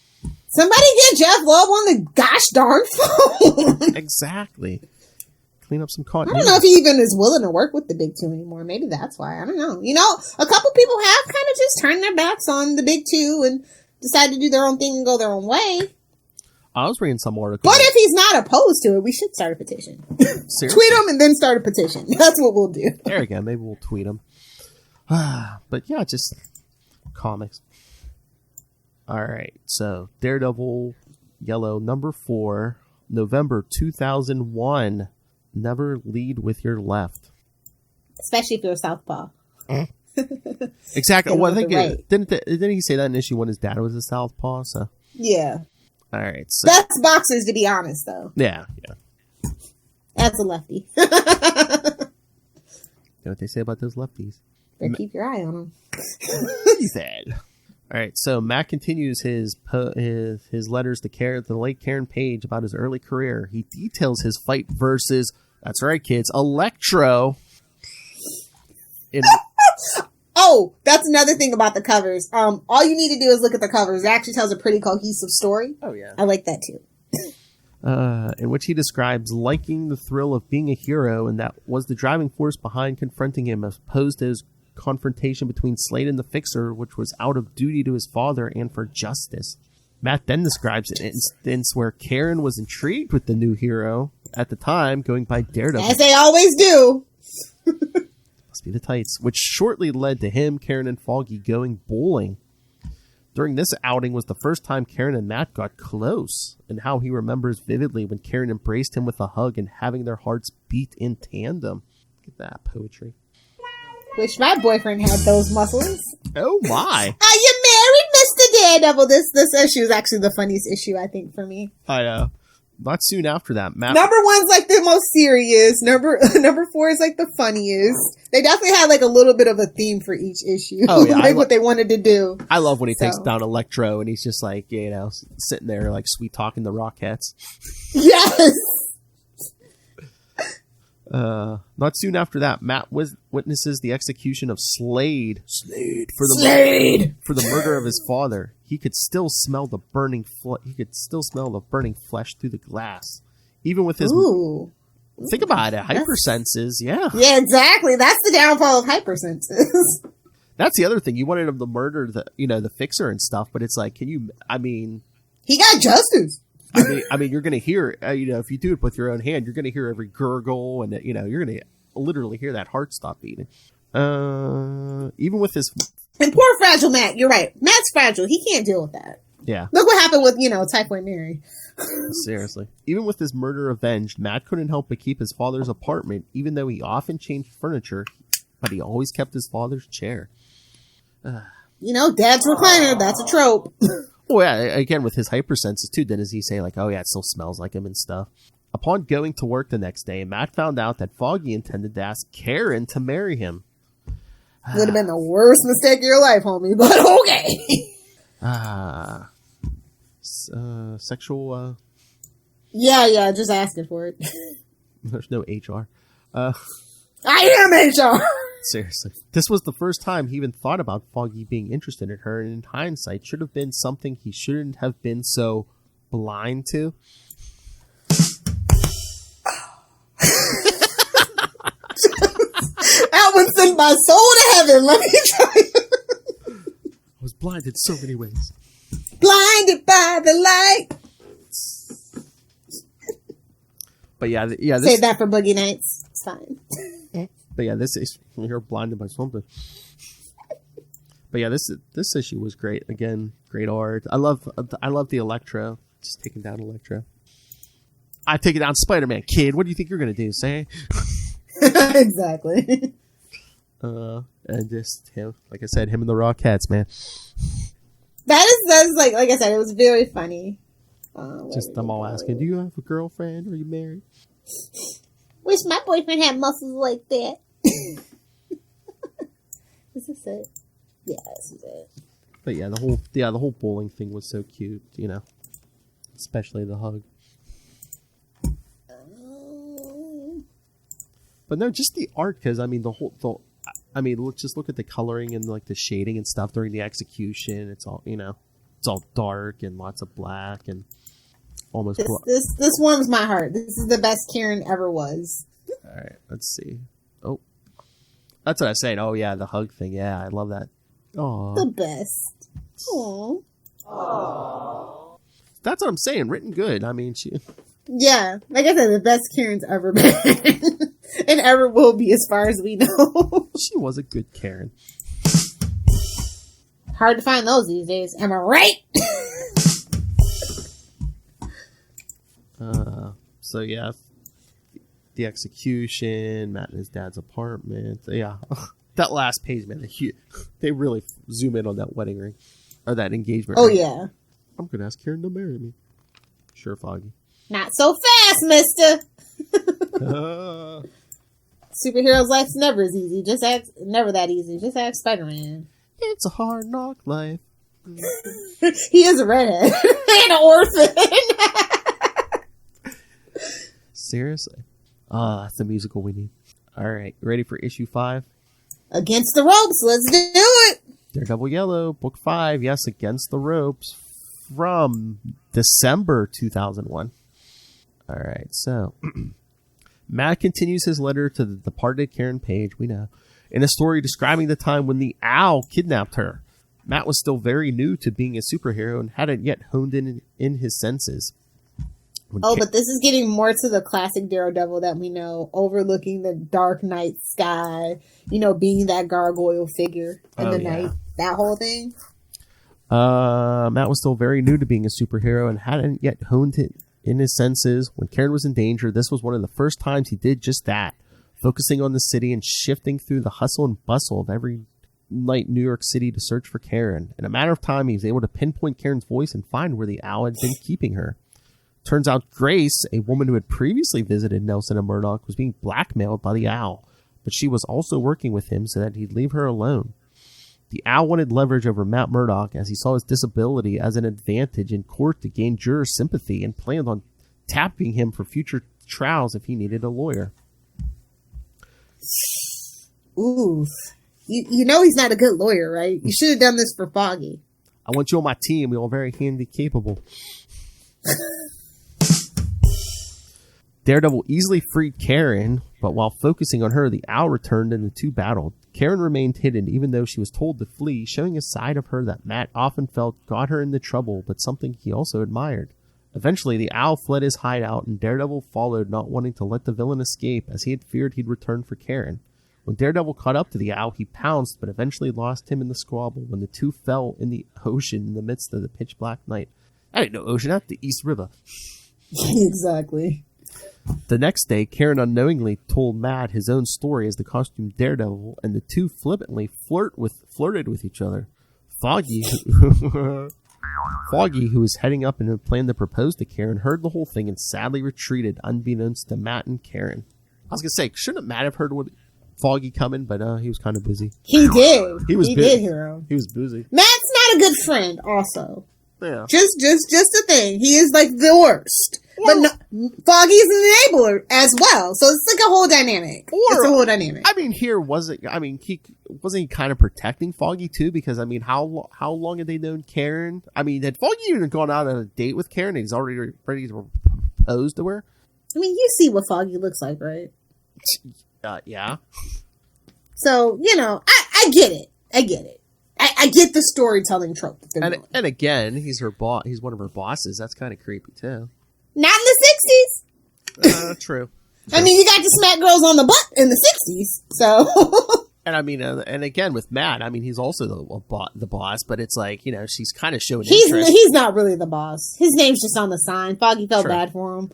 C: Somebody get Jeph Loeb on the gosh darn phone.
A: Exactly. Clean up some
C: I
A: continuity.
C: don't know if he even is willing to work with the big two anymore. Maybe that's why. I don't know. You know, a couple people have kind of just turned their backs on the big two and decided to do their own thing and go their own way.
A: I was reading some article.
C: But if he's not opposed to it, we should start a petition.
A: Seriously?
C: Tweet him and then start a petition. That's what we'll do.
A: There we go. Maybe we'll tweet him. But yeah, just comics. All right. So Daredevil Yellow number 4, November 2001. Never lead with your left.
C: Especially if you're a southpaw.
A: Exactly. Well, I think
C: right.
A: Didn't he say that in issue 1 his dad was a southpaw? So
C: Yeah.
A: all right. So
C: That's boxers, to be honest, though.
A: yeah.
C: That's a lefty.
A: You know what they say about those lefties?
C: Better keep your eye on them.
A: He said. All right, so Matt continues his letters to the late Karen Page about his early career. He details his fight versus, that's right, kids, Electro.
C: Oh, that's another thing about the covers. All you need to do is look at the covers. It actually tells a pretty cohesive story.
A: Oh, yeah.
C: I like that, too.
A: In which he describes liking the thrill of being a hero, and that was the driving force behind confronting him, as opposed to his confrontation between Slade and the Fixer, which was out of duty to his father and for justice. Matt then describes an instance where Karen was intrigued with the new hero at the time, going by Daredevil.
C: As they always do.
A: Must be the tights, which shortly led to him, Karen, and Foggy going bowling. During this outing was the first time Karen and Matt got close, and how he remembers vividly when Karen embraced him with a hug and having their hearts beat in tandem. Look at that poetry.
C: Wish my boyfriend had those muscles.
A: Oh my!
C: Are you married, Mr. Daredevil? This issue is actually the funniest issue, I think, for me.
A: I know. Not soon after that, Matt.
C: Number 1's like the most serious. Number 4 is like the funniest. They definitely had like a little bit of a theme for each issue.
A: Oh, yeah,
C: like what they wanted to do.
A: I love when he takes down Electro and he's just like, sitting there like sweet talking the Rockettes.
C: Yes.
A: Not soon after that, Matt witnesses the execution of Slade for the murder of his father. He could still smell the burning flesh through the glass, even with his.
C: Ooh.
A: Think about it, hypersenses. Yeah,
C: exactly. That's the downfall of hypersenses.
A: That's the other thing. You wanted him to murder the Fixer and stuff, but it's like, he
C: got justice.
A: I mean, you're going to hear, if you do it with your own hand, you're going to hear every gurgle, and you're going to literally hear that heart stop beating. Even with his.
C: And poor fragile Matt. You're right. Matt's fragile. He can't deal with that.
A: Yeah.
C: Look what happened with Typhoid Mary.
A: Seriously. Even with his murder avenged, Matt couldn't help but keep his father's apartment, even though he often changed furniture, but he always kept his father's chair.
C: Dad's recliner. That's a trope.
A: Oh, yeah, again, with his hypersenses, too, does he say, like, oh, yeah, it still smells like him and stuff. Upon going to work the next day, Matt found out that Foggy intended to ask Karen to marry him.
C: Would have been the worst mistake of your life, homie, but okay.
A: Sexual,
C: Yeah, just asking for it.
A: There's no HR.
C: I am HR!
A: Seriously. This was the first time he even thought about Foggy being interested in her, and in hindsight, should have been something he shouldn't have been so blind to.
C: That one sent my soul to heaven, let me tell you.
A: I was blinded so many ways.
C: Blinded by the light.
A: But yeah.
C: Save that for Boogie Nights. It's fine.
A: But yeah, this is, you're blinded by something. But yeah, this issue was great. Again, great art. I love the Electro. Just taking down Electro. I take it down Spider-Man, kid. What do you think you're gonna do? Say?
C: Exactly.
A: And just him, like I said, him and the Rockettes, man.
C: That's like I said, it was very funny.
A: Just them all asking, do you have a girlfriend? Are you married?
C: Wish my boyfriend had muscles like that. Is this it? Yeah, this is it.
A: But yeah, the whole bowling thing was so cute, you know, especially the hug. But no, just the art, because I mean let's look at the coloring and like the shading and stuff during the execution. It's all, you know, it's all dark and lots of black and almost.
C: This warms my heart. This is the best Karen ever was.
A: All right, let's see. Oh, that's what I was saying. Oh yeah, the hug thing. Yeah, I love that. Oh,
C: the best. Aww.
A: That's what I'm saying. Written good. I mean,
C: yeah, like I said, the best Karen's ever been. And ever will be, as far as we know.
A: She was a good Karen.
C: Hard to find those these days. Am I right?
A: So yeah, the execution, Matt in his dad's apartment. Yeah, that last page, man. They really zoom in on that wedding ring or that engagement.
C: Oh
A: ring.
C: yeah.
A: I'm gonna ask Karen to marry me. Sure, Foggy.
C: Not so fast, mister. Superhero's life's never as easy. Never that easy. Just ask Spider-Man.
A: It's a hard knock life.
C: He is a redhead and an orphan.
A: Seriously. That's the musical we need. All right, ready for issue 5?
C: Against the Ropes. Let's do it.
A: Daredevil Yellow, book 5. Yes, Against the Ropes from December 2001. All right, so Matt continues his letter to the departed Karen Page, we know, in a story describing the time when the Owl kidnapped her. Matt was still very new to being a superhero and hadn't yet honed in his senses.
C: But this is getting more to the classic Daredevil that we know, overlooking the dark night sky, you know, being that gargoyle figure in the night, that whole thing.
A: Matt was still very new to being a superhero and hadn't yet honed it in his senses. When Karen was in danger, this was one of the first times he did just that, focusing on the city and shifting through the hustle and bustle of every night New York City to search for Karen. In a matter of time, he was able to pinpoint Karen's voice and find where the Owl had been keeping her. Turns out Grace, a woman who had previously visited Nelson and Murdoch, was being blackmailed by the Owl, but she was also working with him so that he'd leave her alone. The Owl wanted leverage over Matt Murdock as he saw his disability as an advantage in court to gain juror sympathy and planned on tapping him for future trials if he needed a lawyer.
C: Ooh. You know he's not a good lawyer, right? You should have done this for Foggy.
A: I want you on my team. We're all very handy capable. Daredevil easily freed Karen, but while focusing on her, the Owl returned and the two battled. Karen remained hidden even though she was told to flee, showing a side of her that Matt often felt got her into trouble, but something he also admired. Eventually, the Owl fled his hideout and Daredevil followed, not wanting to let the villain escape as he had feared he'd return for Karen. When Daredevil caught up to the Owl, he pounced, but eventually lost him in the squabble when the two fell in the ocean in the midst of the pitch black night. I didn't know ocean, that's the East River.
C: Exactly.
A: The next day, Karen unknowingly told Matt his own story as the costumed Daredevil, and the two flippantly flirted with each other. Foggy, who was heading up and had planned to propose to Karen, heard the whole thing and sadly retreated, unbeknownst to Matt and Karen. I was going to say, shouldn't Matt have heard what Foggy coming, but he was kind of busy.
C: He did. He did hear him.
A: He was busy.
C: Matt's not a good friend, also.
A: Yeah.
C: Just a thing. He is like the worst. Well, but no, Foggy's an enabler as well, so it's like a whole dynamic. It's a whole dynamic.
A: I mean, he wasn't he kind of protecting Foggy too? Because I mean, how long had they known Karen? I mean, had Foggy even gone out on a date with Karen and he's already ready to propose to her?
C: I mean, you see what Foggy looks like, right?
A: Yeah.
C: So you know, I get it. I get the storytelling trope.
A: And again, he's her boss. He's one of her bosses. That's kind of creepy too.
C: Not in the 60s.
A: True.
C: I mean, you got to smack girls on the butt in the 60s, so.
A: And I mean, and again with Matt, I mean, he's also the boss, but it's like, you know, she's kind of showing interest.
C: He's not really the boss. His name's just on the sign. Foggy felt bad for him.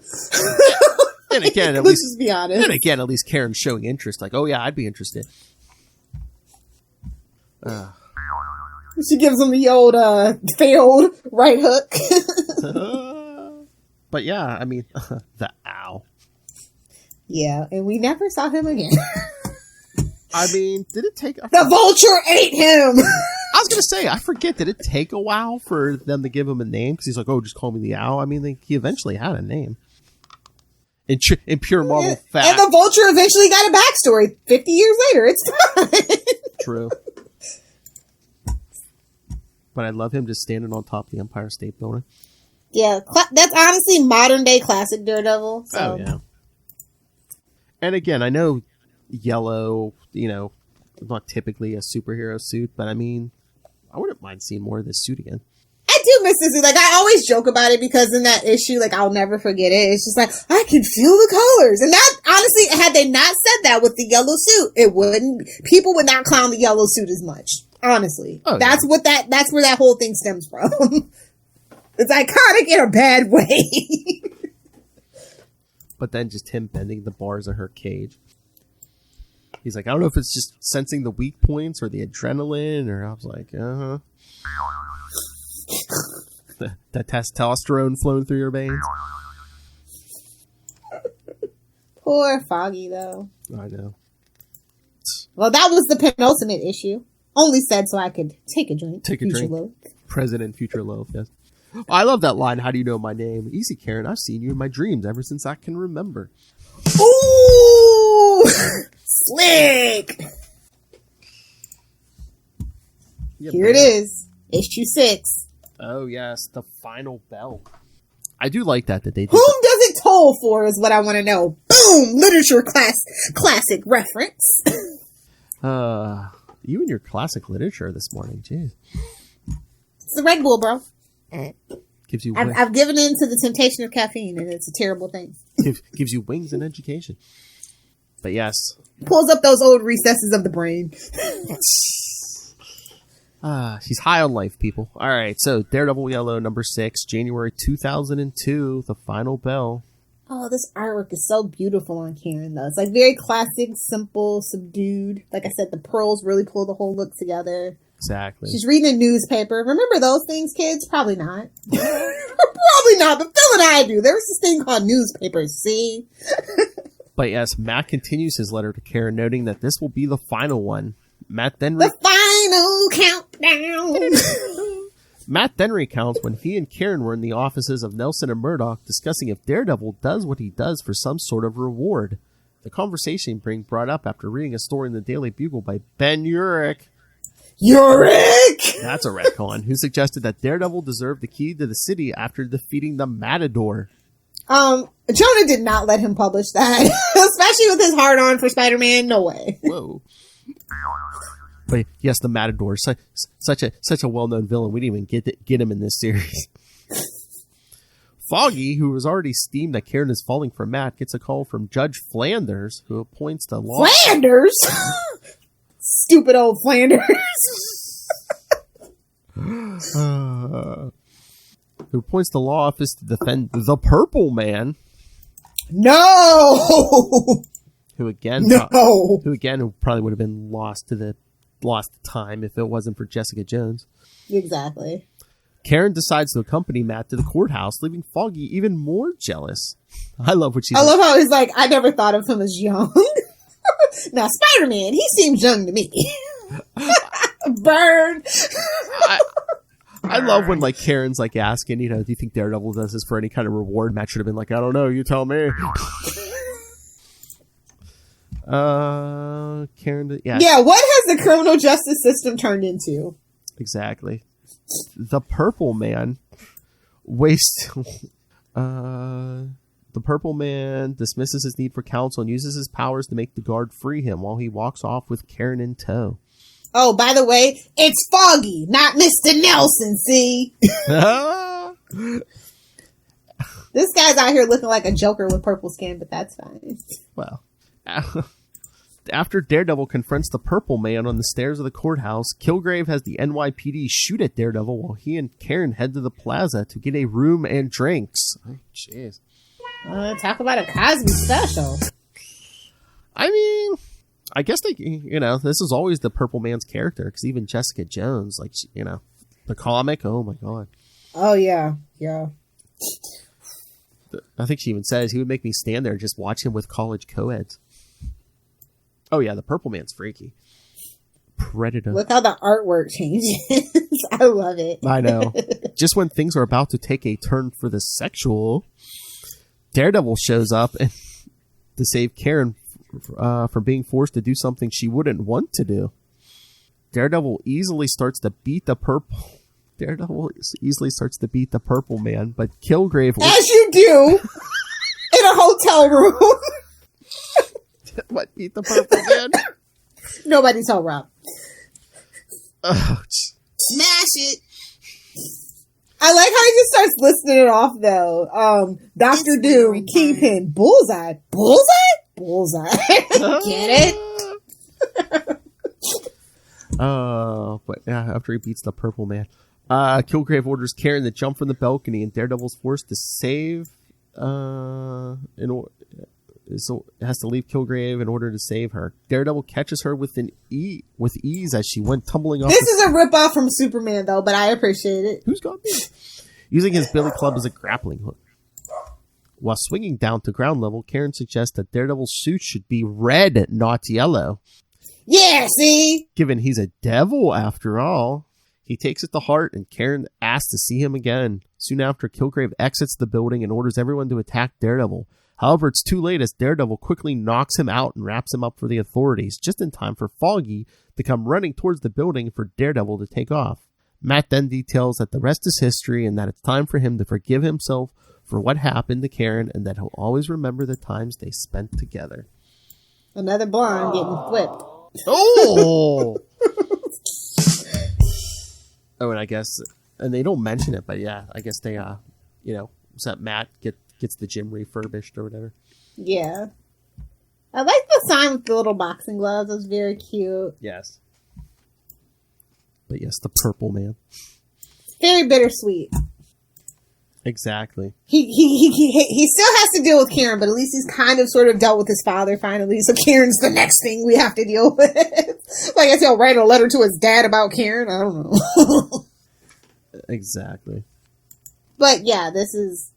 A: And again,
C: let's just be honest.
A: And again, at least Karen's showing interest. Like, oh yeah, I'd be interested.
C: She gives him the old failed right hook.
A: But yeah, I mean, the owl.
C: Yeah, and we never saw him again.
A: I mean, did it take...
C: The vulture ate him!
A: I was going to say, I forget, did it take a while for them to give him a name? Because he's like, oh, just call me the owl. I mean, he eventually had a name. In pure Marvel fact.
C: And the vulture eventually got a backstory 50 years later. It's fine.
A: True. But I love him just standing on top of the Empire State Building.
C: Yeah, that's honestly modern day classic Daredevil. So.
A: Oh, yeah. And again, I know yellow, not typically a superhero suit, but I mean, I wouldn't mind seeing more of this suit again.
C: I do miss this suit. Like, I always joke about it because in that issue, like, I'll never forget it. It's just like, I can feel the colors. And that, honestly, had they not said that with the yellow suit, people would not clown the yellow suit as much. Honestly.
A: Oh,
C: that's where that whole thing stems from. It's iconic in a bad way.
A: But then just him bending the bars of her cage. He's like, I don't know if it's just sensing the weak points or the adrenaline, or I was like, the testosterone flowing through your veins.
C: Poor Foggy, though.
A: I know.
C: Well, that was the penultimate issue. Only said so I could take a drink.
A: Drink. President Future Loaf, yes. I love that line, how do you know my name? Easy, Karen, I've seen you in my dreams ever since I can remember.
C: Ooh! Slick!
A: Yeah,
C: here it is. Issue 6.
A: Oh, yes, the final bell. I do like that they did.
C: Whom does it toll for is what I want to know. Boom! Literature classic reference.
A: You and your classic literature this morning, jeez.
C: It's the Red Bull, bro.
A: Gives you
C: I've given in to the temptation of caffeine, and it's a terrible thing.
A: gives you wings and education. But yes.
C: Pulls up those old recesses of the brain.
A: She's high on life, people. All right, so Daredevil Yellow number 6, January 2002, the final bell.
C: Oh, this artwork is so beautiful on Karen, though. It's like very classic, simple, subdued. Like I said, the pearls really pull the whole look together.
A: Exactly.
C: She's reading a newspaper. Remember those things, kids? Probably not. Probably not, but Phil and I do. There was this thing called newspapers, see?
A: But yes, Matt continues his letter to Karen, noting that this will be the final one. Matt then recounts when he and Karen were in the offices of Nelson and Murdoch discussing if Daredevil does what he does for some sort of reward. The conversation being brought up after reading a story in the Daily Bugle by Ben Urich. That's a retcon. Who suggested that Daredevil deserved the key to the city after defeating the Matador.
C: Jonah did not let him publish that. Especially with his hard-on for Spider-Man. No way.
A: Whoa. But yes, the Matador, such a well-known villain. We didn't even get him in this series. Foggy, who was already steamed that Karen is falling for Matt, gets a call from Judge Flanders, who appoints the law.
C: Flanders? Stupid old Flanders.
A: Who appoints the law office to defend the Purple Man.
C: No.
A: Who probably would have been lost to time if it wasn't for Jessica Jones.
C: Exactly.
A: Karen decides to accompany Matt to the courthouse, leaving Foggy even more jealous. I love what she's
C: love how he's like, I never thought of him as young. Now, Spider-Man, he seems young to me. Burn.
A: I love when, like, Karen's, like, asking, do you think Daredevil does this for any kind of reward? Matt should have been like, I don't know, you tell me. Karen, yeah.
C: Yeah, what has the criminal justice system turned into?
A: Exactly. The Purple Man The Purple Man dismisses his need for counsel and uses his powers to make the guard free him while he walks off with Karen in tow.
C: Oh, by the way, it's Foggy, not Mr. Nelson, see? This guy's out here looking like a Joker with purple skin, but that's fine.
A: Well, after Daredevil confronts the Purple Man on the stairs of the courthouse, Kilgrave has the NYPD shoot at Daredevil while he and Karen head to the plaza to get a room and drinks. Oh, jeez.
C: Talk about a Cosby special.
A: I mean, I guess they, this is always the Purple Man's character, because even Jessica Jones, like, the comic, oh my God.
C: Oh, yeah. Yeah.
A: I think she even says he would make me stand there and just watch him with college co-eds. Oh, yeah, the Purple Man's freaky. Predator.
C: Look how the artwork changes. I love it.
A: I know. Just when things are about to take a turn for the sexual, Daredevil shows up and to save Karen from being forced to do something she wouldn't want to do. Daredevil easily starts to beat the Purple Man, but Kilgrave...
C: As you do! In a hotel room!
A: What, beat the Purple Man?
C: Nobody told Rob.
A: Oh,
C: Smash it! I like how he just starts listing it off, though. Dr. Doom, Kingpin, Bullseye. Bullseye? Get it?
A: But yeah, after he beats the Purple Man, Kilgrave orders Karen to jump from the balcony, and Daredevil's forced to save. So has to leave Kilgrave in order to save her. Daredevil catches her with ease as she went tumbling off.
C: This is a ripoff from Superman, though, but I appreciate it.
A: Who's got me? Using his billy club as a grappling hook. While swinging down to ground level, Karen suggests that Daredevil's suit should be red, not yellow.
C: Yeah, see?
A: Given he's a devil after all. He takes it to heart, and Karen asks to see him again. Soon after, Kilgrave exits the building and orders everyone to attack Daredevil. However, it's too late as Daredevil quickly knocks him out and wraps him up for the authorities, just in time for Foggy to come running towards the building for Daredevil to take off. Matt then details that the rest is history and that it's time for him to forgive himself for what happened to Karen and that he'll always remember the times they spent together.
C: Another blonde getting flipped.
A: Oh! Oh, and I guess, and they don't mention it, but yeah, I guess they, was that Matt gets the gym refurbished or whatever.
C: Yeah. I like the sign with the little boxing gloves. It was very cute.
A: Yes. But yes, the Purple Man.
C: Very bittersweet.
A: Exactly.
C: He still has to deal with Karen, but at least he's kind of sort of dealt with his father finally. So Karen's the next thing we have to deal with. Like I guess he'll write a letter to his dad about Karen. I don't know.
A: Exactly.
C: But yeah, this is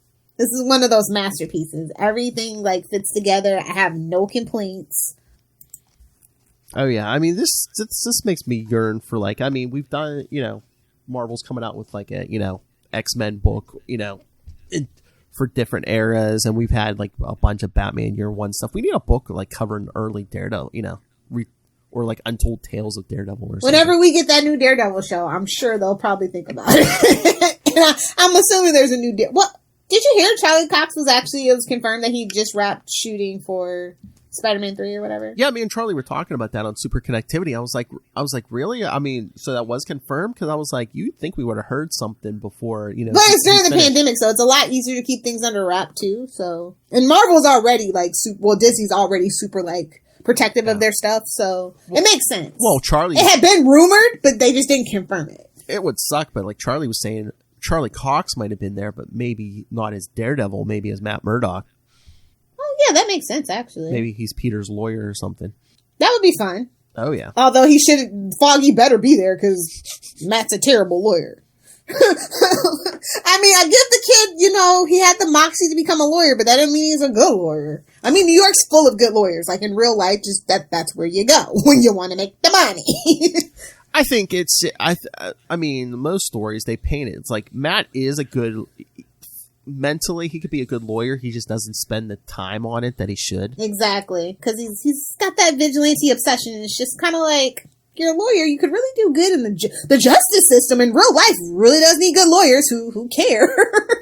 C: one of those masterpieces. Everything like fits together. I have no complaints.
A: Oh yeah, I mean this makes me yearn for we've done Marvel's coming out with like a X-Men book for different eras, and we've had like a bunch of Batman Year One stuff. We need a book like covering early Daredevil, or like Untold Tales of Daredevil or something.
C: Whenever we get that new Daredevil show, I'm sure they'll probably think about it. I'm assuming there's a new What? Did you hear Charlie Cox it was confirmed that he just wrapped shooting for Spider-Man 3 or whatever?
A: Yeah, me and Charlie were talking about that on Super Connectivity. I was like, really? I mean, so that was confirmed? Because I was like, you'd think we would have heard something before,
C: But it's during the pandemic, so it's a lot easier to keep things under wrap too. So, and Marvel's already Disney's already super protective of their stuff, so it makes sense.
A: Well, Charlie,
C: it had been rumored, but they just didn't confirm it.
A: It would suck, but like Charlie was saying, Charlie Cox might have been there, but maybe not as Daredevil, maybe as Matt Murdock.
C: Oh, yeah, that makes sense, actually.
A: Maybe he's Peter's lawyer or something.
C: That would be fun.
A: Oh, yeah.
C: Although Foggy better be there, because Matt's a terrible lawyer. I mean, I give the kid, he had the moxie to become a lawyer, but that doesn't mean he's a good lawyer. I mean, New York's full of good lawyers. Like, in real life, just that's where you go when you want to make the money.
A: I think I mean, most stories, they paint it. It's like, Matt is mentally, he could be a good lawyer. He just doesn't spend the time on it that he should.
C: Exactly. Because he's got that vigilante obsession. And it's just kind of like, you're a lawyer. You could really do good in the justice system. In real life really does need good lawyers who care.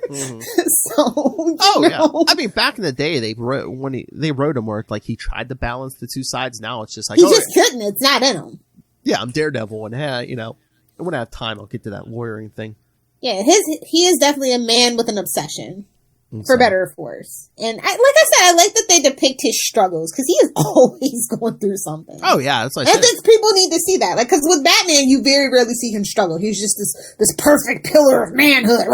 C: Mm-hmm. So,
A: yeah. I mean, back in the day, they wrote him where like he tried to balance the two sides. Now it's just like,
C: he just couldn't. It's not in him.
A: Yeah, I'm Daredevil, and when I have time, I'll get to that lawyering thing.
C: Yeah, he is definitely a man with an obsession, for better or for worse. And like I said, I like that they depict his struggles, because he is always going through something.
A: Oh yeah, that's like
C: I think people need to see that, because with Batman, you very rarely see him struggle. He's just this perfect pillar of manhood,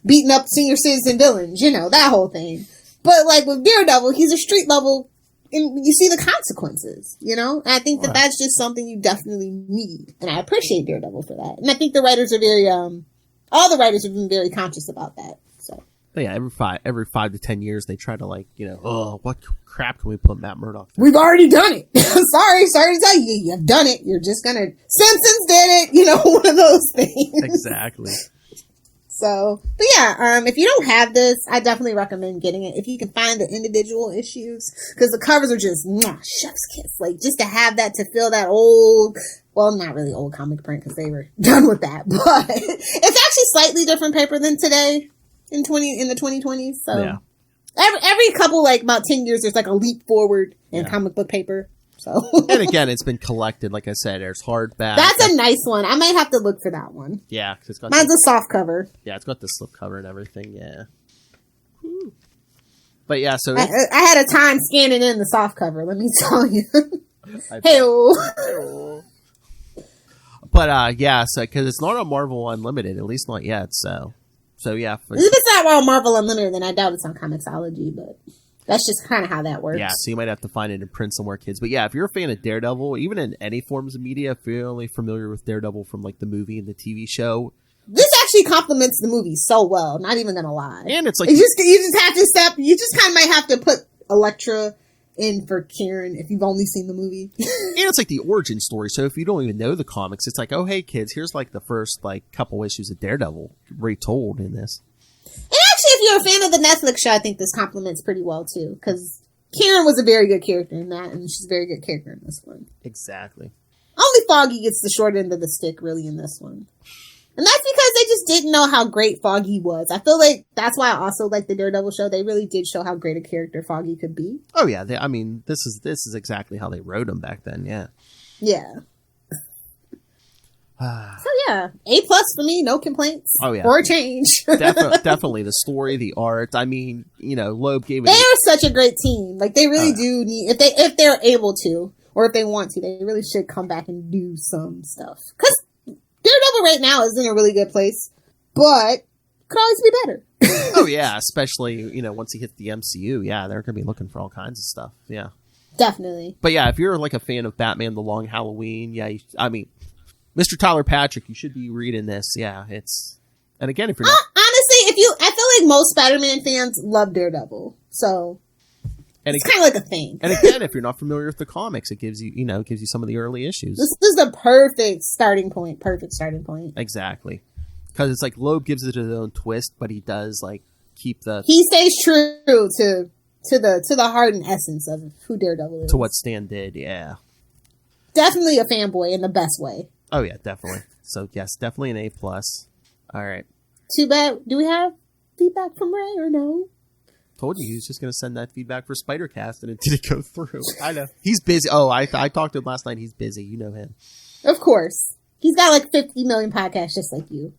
C: beating up senior citizen villains, that whole thing. But like with Daredevil, he's a street level and you see the consequences, you know? And I think that that's just something you definitely need. And I appreciate Daredevil for that. And I think the writers are very, all the writers have been very conscious about that. So.
A: But yeah, every 5 to 10 years, they try to what crap can we put Matt Murdock through?
C: We've already done it. sorry to tell you, you've done it. You're just gonna, Simpsons did it, one of those things.
A: Exactly.
C: So, but yeah, if you don't have this, I definitely recommend getting it. If you can find the individual issues, because the covers are just, chef's kiss. Like, just to have that, to feel that old, well, not really old comic print, because they were done with that, but it's actually slightly different paper than today in the 2020s. So, yeah. Every couple, about 10 years, there's a leap forward in comic book paper. So.
A: And again, it's been collected. Like I said, there's hardback.
C: That's a nice one. I might have to look for that one.
A: Yeah, because it's got
C: mine's a soft cover.
A: Yeah, it's got the slip cover and everything. Yeah. Whew. But yeah, so
C: I had a time scanning in the soft cover. Let me tell you. Hey-o.
A: But yeah, so because it's not on Marvel Unlimited, at least not yet. So yeah.
C: If it's not on Marvel Unlimited, then I doubt it's on Comixology, but. That's just kind of how that works.
A: Yeah, so you might have to find it in print somewhere, kids. But yeah, if you're a fan of Daredevil, even in any forms of media, if you're only familiar with Daredevil from the movie and the TV show,
C: this actually complements the movie so well. Not even gonna lie.
A: And it's
C: you just have to step. You just kind of might have to put Elektra in for Karen if you've only seen the movie.
A: And it's the origin story. So if you don't even know the comics, it's oh hey kids, here's the first couple issues of Daredevil retold in this.
C: And actually, if you're a fan of the Netflix show, I think this complements pretty well, too. Because Karen was a very good character in that, and she's a very good character in this one.
A: Exactly.
C: Only Foggy gets the short end of the stick, really, in this one. And that's because they just didn't know how great Foggy was. I feel like that's why I also like the Daredevil show. They really did show how great a character Foggy could be.
A: Oh, yeah. This is exactly how they wrote him back then, yeah.
C: Yeah. So yeah, A+ for me, no complaints.
A: Oh yeah,
C: or change.
A: Definitely the story, the art. Loeb gave it.
C: They are such a great team. They really do need if they're able to, or if they want to, they really should come back and do some stuff. Because Daredevil right now is in a really good place, but could always be better.
A: Oh yeah, especially once he hits the MCU, yeah, they're gonna be looking for all kinds of stuff. Yeah,
C: definitely.
A: But yeah, if you're a fan of Batman: The Long Halloween, yeah, Mr. Tyler Patrick, you should be reading this. Yeah, and again, if you're not...
C: honestly, I feel like most Spider-Man fans love Daredevil, so it's kind of a thing.
A: And again, if you're not familiar with the comics, it gives you, gives you some of the early issues.
C: This is the perfect starting point.
A: Exactly. Because it's Loeb gives it his own twist, but he does, keep the...
C: He stays true to the heart and essence of who Daredevil is.
A: To what Stan did, yeah.
C: Definitely a fanboy in the best way.
A: Oh, yeah, definitely. So, yes, definitely an A+. All right.
C: Too bad. Do we have feedback from Ray or no?
A: Told you he was just going to send that feedback for Spider-Cast, and it didn't go through. I know. He's busy. Oh, I talked to him last night. He's busy. You know him.
C: Of course. He's got 50 million podcasts just like you.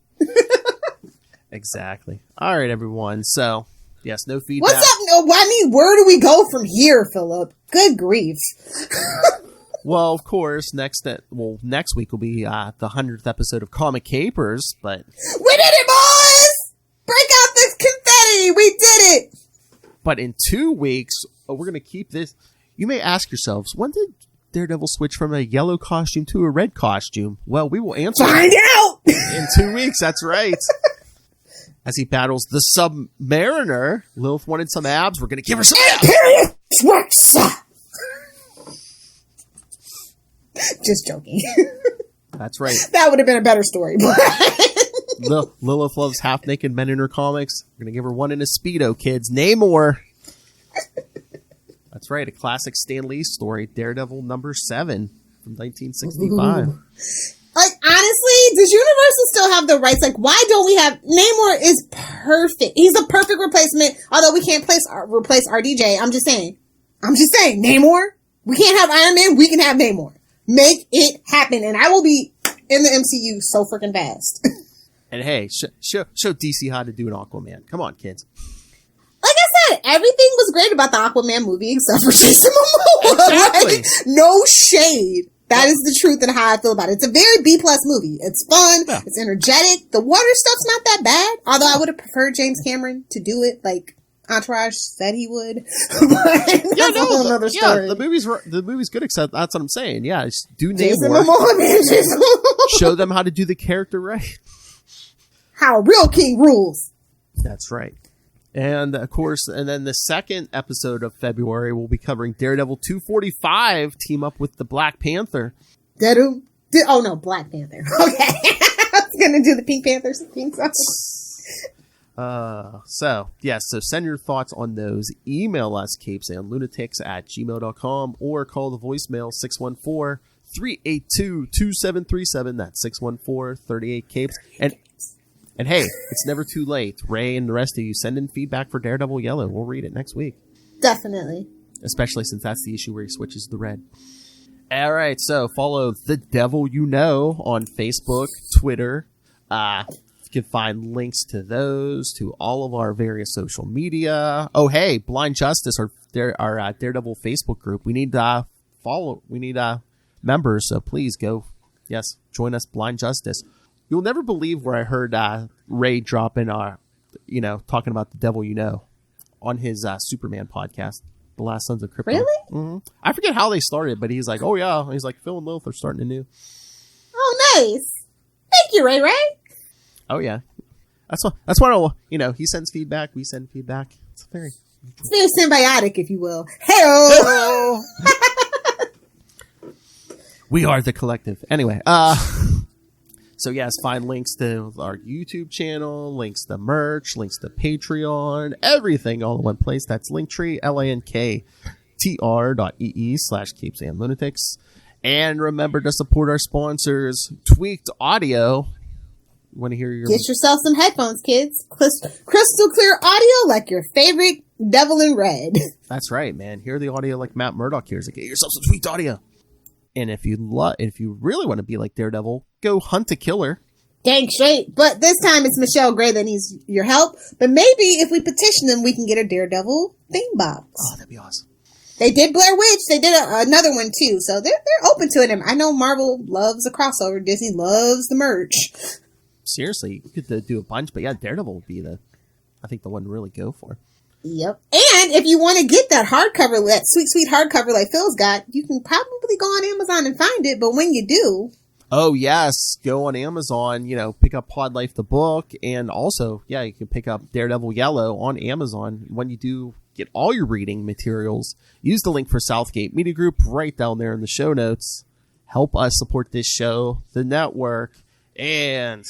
A: Exactly. All right, everyone. So, yes, no feedback.
C: What's up? No, where do we go from here, Philip? Good grief.
A: Well, of course, next week will be the 100th episode of Comic Capers, but...
C: We did it, boys! Break out the confetti! We did it!
A: But in 2 weeks, we're going to keep this... You may ask yourselves, when did Daredevil switch from a yellow costume to a red costume? Well, we will answer...
C: Find out!
A: In 2 weeks, that's right. As he battles the Submariner, Lilith wanted some abs. We're going to give her some abs!
C: Just joking.
A: That's right.
C: That would have been a better story.
A: Lilith loves half-naked men in her comics. We're going to give her one in a Speedo, kids. Namor. That's right. A classic Stan Lee story. Daredevil #7 from 1965.
C: Ooh. Honestly, does Universal still have the rights? Why don't we have... Namor is perfect. He's a perfect replacement. Although we can't replace RDJ. I'm just saying. Namor. We can't have Iron Man. We can have Namor. Make it happen, and I will be in the MCU so freaking fast.
A: And hey, show DC how to do an Aquaman. Come on, kids.
C: Like I said, everything was great about the Aquaman movie except for Jason Momoa.
A: Exactly.
C: No shade. That is the truth and how I feel about it. It's a very B+ movie. It's fun. Yeah. It's energetic. The water stuff's not that bad. Although I would have preferred James Cameron to do it. Entourage said he would. But that's a whole other story.
A: Yeah, the movie's good, except that's what I'm saying. Yeah, just do
C: Jason
A: Namor.
C: Momoa.
A: Show them how to do the character right.
C: How a real king rules.
A: That's right. And, of course, and then the second episode of February, we'll be covering Daredevil 245, team up with the Black Panther.
C: Oh, no, Black Panther. Okay. I was going to do the Pink Panther theme song.
A: So send your thoughts on those. Email us, capesandlunatics@gmail.com, or call the voicemail 614-382-2737. That's 614-38-CAPES. And hey, it's never too late. Ray and the rest of you, send in feedback for Daredevil Yellow. We'll read it next week.
C: Definitely.
A: Especially since that's the issue where he switches to red. All right, so follow The Devil You Know on Facebook, Twitter. You can find links to those, to all of our various social media. Oh, hey, Blind Justice, our Daredevil Facebook group. We need members, so please go. Yes, join us, Blind Justice. You'll never believe where I heard Ray drop in talking about The Devil You Know on his Superman podcast, The Last Sons of Krypton.
C: Really?
A: Mm-hmm. I forget how they started, but he's like, oh yeah, he's like, Phil and Lilith are starting anew.
C: Oh, nice. Thank you, Ray.
A: Oh yeah, that's why he sends feedback, we send feedback. It's very
C: symbiotic, if you will. Hello.
A: We are the collective. Anyway, so yes, find links to our YouTube channel, links to merch, links to Patreon, everything all in one place. That's Linktree, linktr.ee/capesandlunatics. And remember to support our sponsors, Tweaked Audio. Want to hear your...
C: Get yourself some headphones, kids. Crystal clear audio like your favorite Devil in Red.
A: That's right, man. Hear the audio like Matt Murdock hears it. Get yourself some Tweaked Audio. And if you really want to be like Daredevil, go hunt a killer.
C: Dang straight. But this time it's Michelle Gray that needs your help. But maybe if we petition them, we can get a Daredevil theme box.
A: Oh, that'd be awesome.
C: They did Blair Witch. They did another one too. So they're open to it. And I know Marvel loves a crossover. Disney loves the merch.
A: Seriously, you could do a bunch. But yeah, Daredevil would be the one to really go for.
C: Yep. And if you want to get that hardcover, that sweet hardcover like Phil's got, you can probably go on Amazon and find it. But when you do...
A: Oh, yes. Go on Amazon, pick up Pod Life the book. And also, yeah, you can pick up Daredevil Yellow on Amazon. When you do get all your reading materials, use the link for Southgate Media Group right down there in the show notes. Help us support this show, the network, and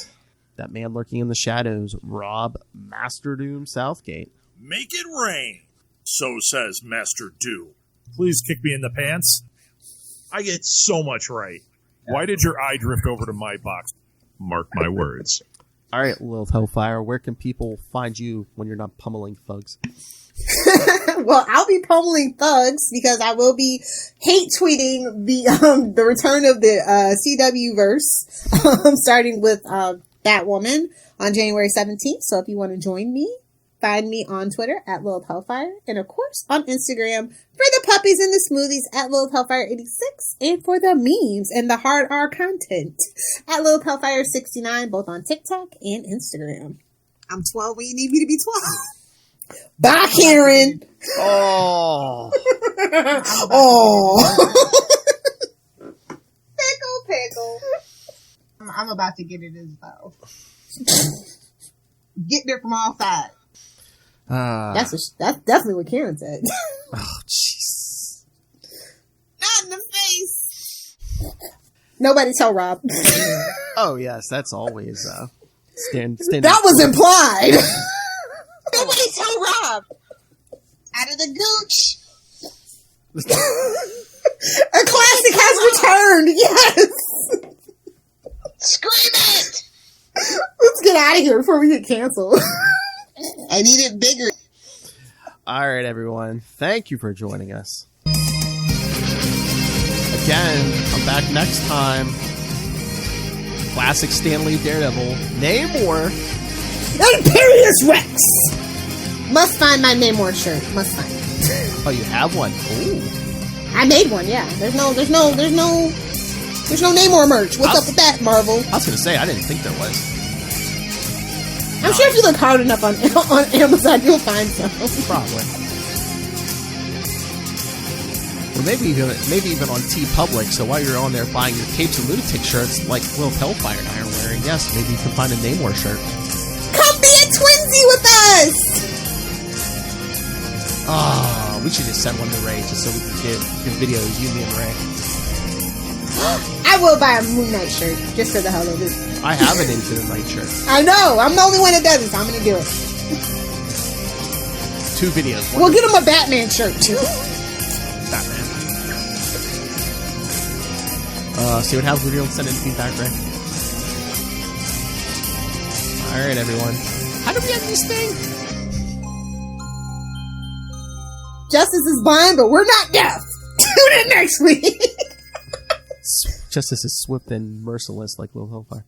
A: that man lurking in the shadows, Rob Master Doom Southgate.
E: Make it rain, so says Master Doom. Please kick me in the pants. I get so much right. Why did your eye drift over to my box? Mark my words.
A: All right, Lilith Hellfire, where can people find you when you're not pummeling thugs?
C: Well, I'll be pummeling thugs because I will be hate tweeting the return of the CW verse, starting with Batwoman on January 17th. So if you want to join me, find me on Twitter at Lilith Hellfire, and of course on Instagram for the puppies and the smoothies at Lilith Hellfire 86, and for the memes and the hard R content at Lilith Hellfire 69, both on TikTok and Instagram. I'm 12 when you need me to be 12. Bye, Karen.
A: Oh.
C: Pickle. I'm about to get it as well. Get there from all sides. That's definitely what Karen said.
A: Oh, jeez.
C: Not in the face. Nobody tell Rob.
A: Oh, yes, that's always stand.
C: That was implied. Nobody tell Rob. Out of the gooch. A classic has returned. Yes. Scream it. Let's get out of here before we get canceled. I need it bigger.
A: All right, everyone. Thank you for joining us. Again, come back next time. Classic Stan Lee Daredevil, Namor.
C: Imperious Rex. Must find my Namor shirt. Must find it.
A: Oh, you have one? Ooh.
C: I made one, yeah. There's no Namor merch. What's up with that, Marvel?
A: I was going to say, I didn't think there was.
C: I'm sure if you look hard enough on Amazon, you'll find some.
A: Probably. Or maybe even on TeePublic. So while you're on there buying your Capes and Lunatic shirts, like Will Hellfire and I are wearing, yes, maybe you can find a Namor shirt.
C: Come be a twinsy with us!
A: Oh, we should just send one to Ray just so we can give videos, you, me, and Ray.
C: I will buy a Moon Knight shirt, just for the hell of it.
A: I have an Into the Night shirt.
C: I know! I'm the only one that does it, so I'm gonna do it.
A: 2 videos.
C: We'll get him a Batman shirt, too.
A: Batman. See what happens when you don't send in feedback, Ray. Alright, everyone. How do we end this thing?
C: Justice is blind, but we're not deaf. Tune in next week.
A: Justice is swift and merciless like Will Hellfire.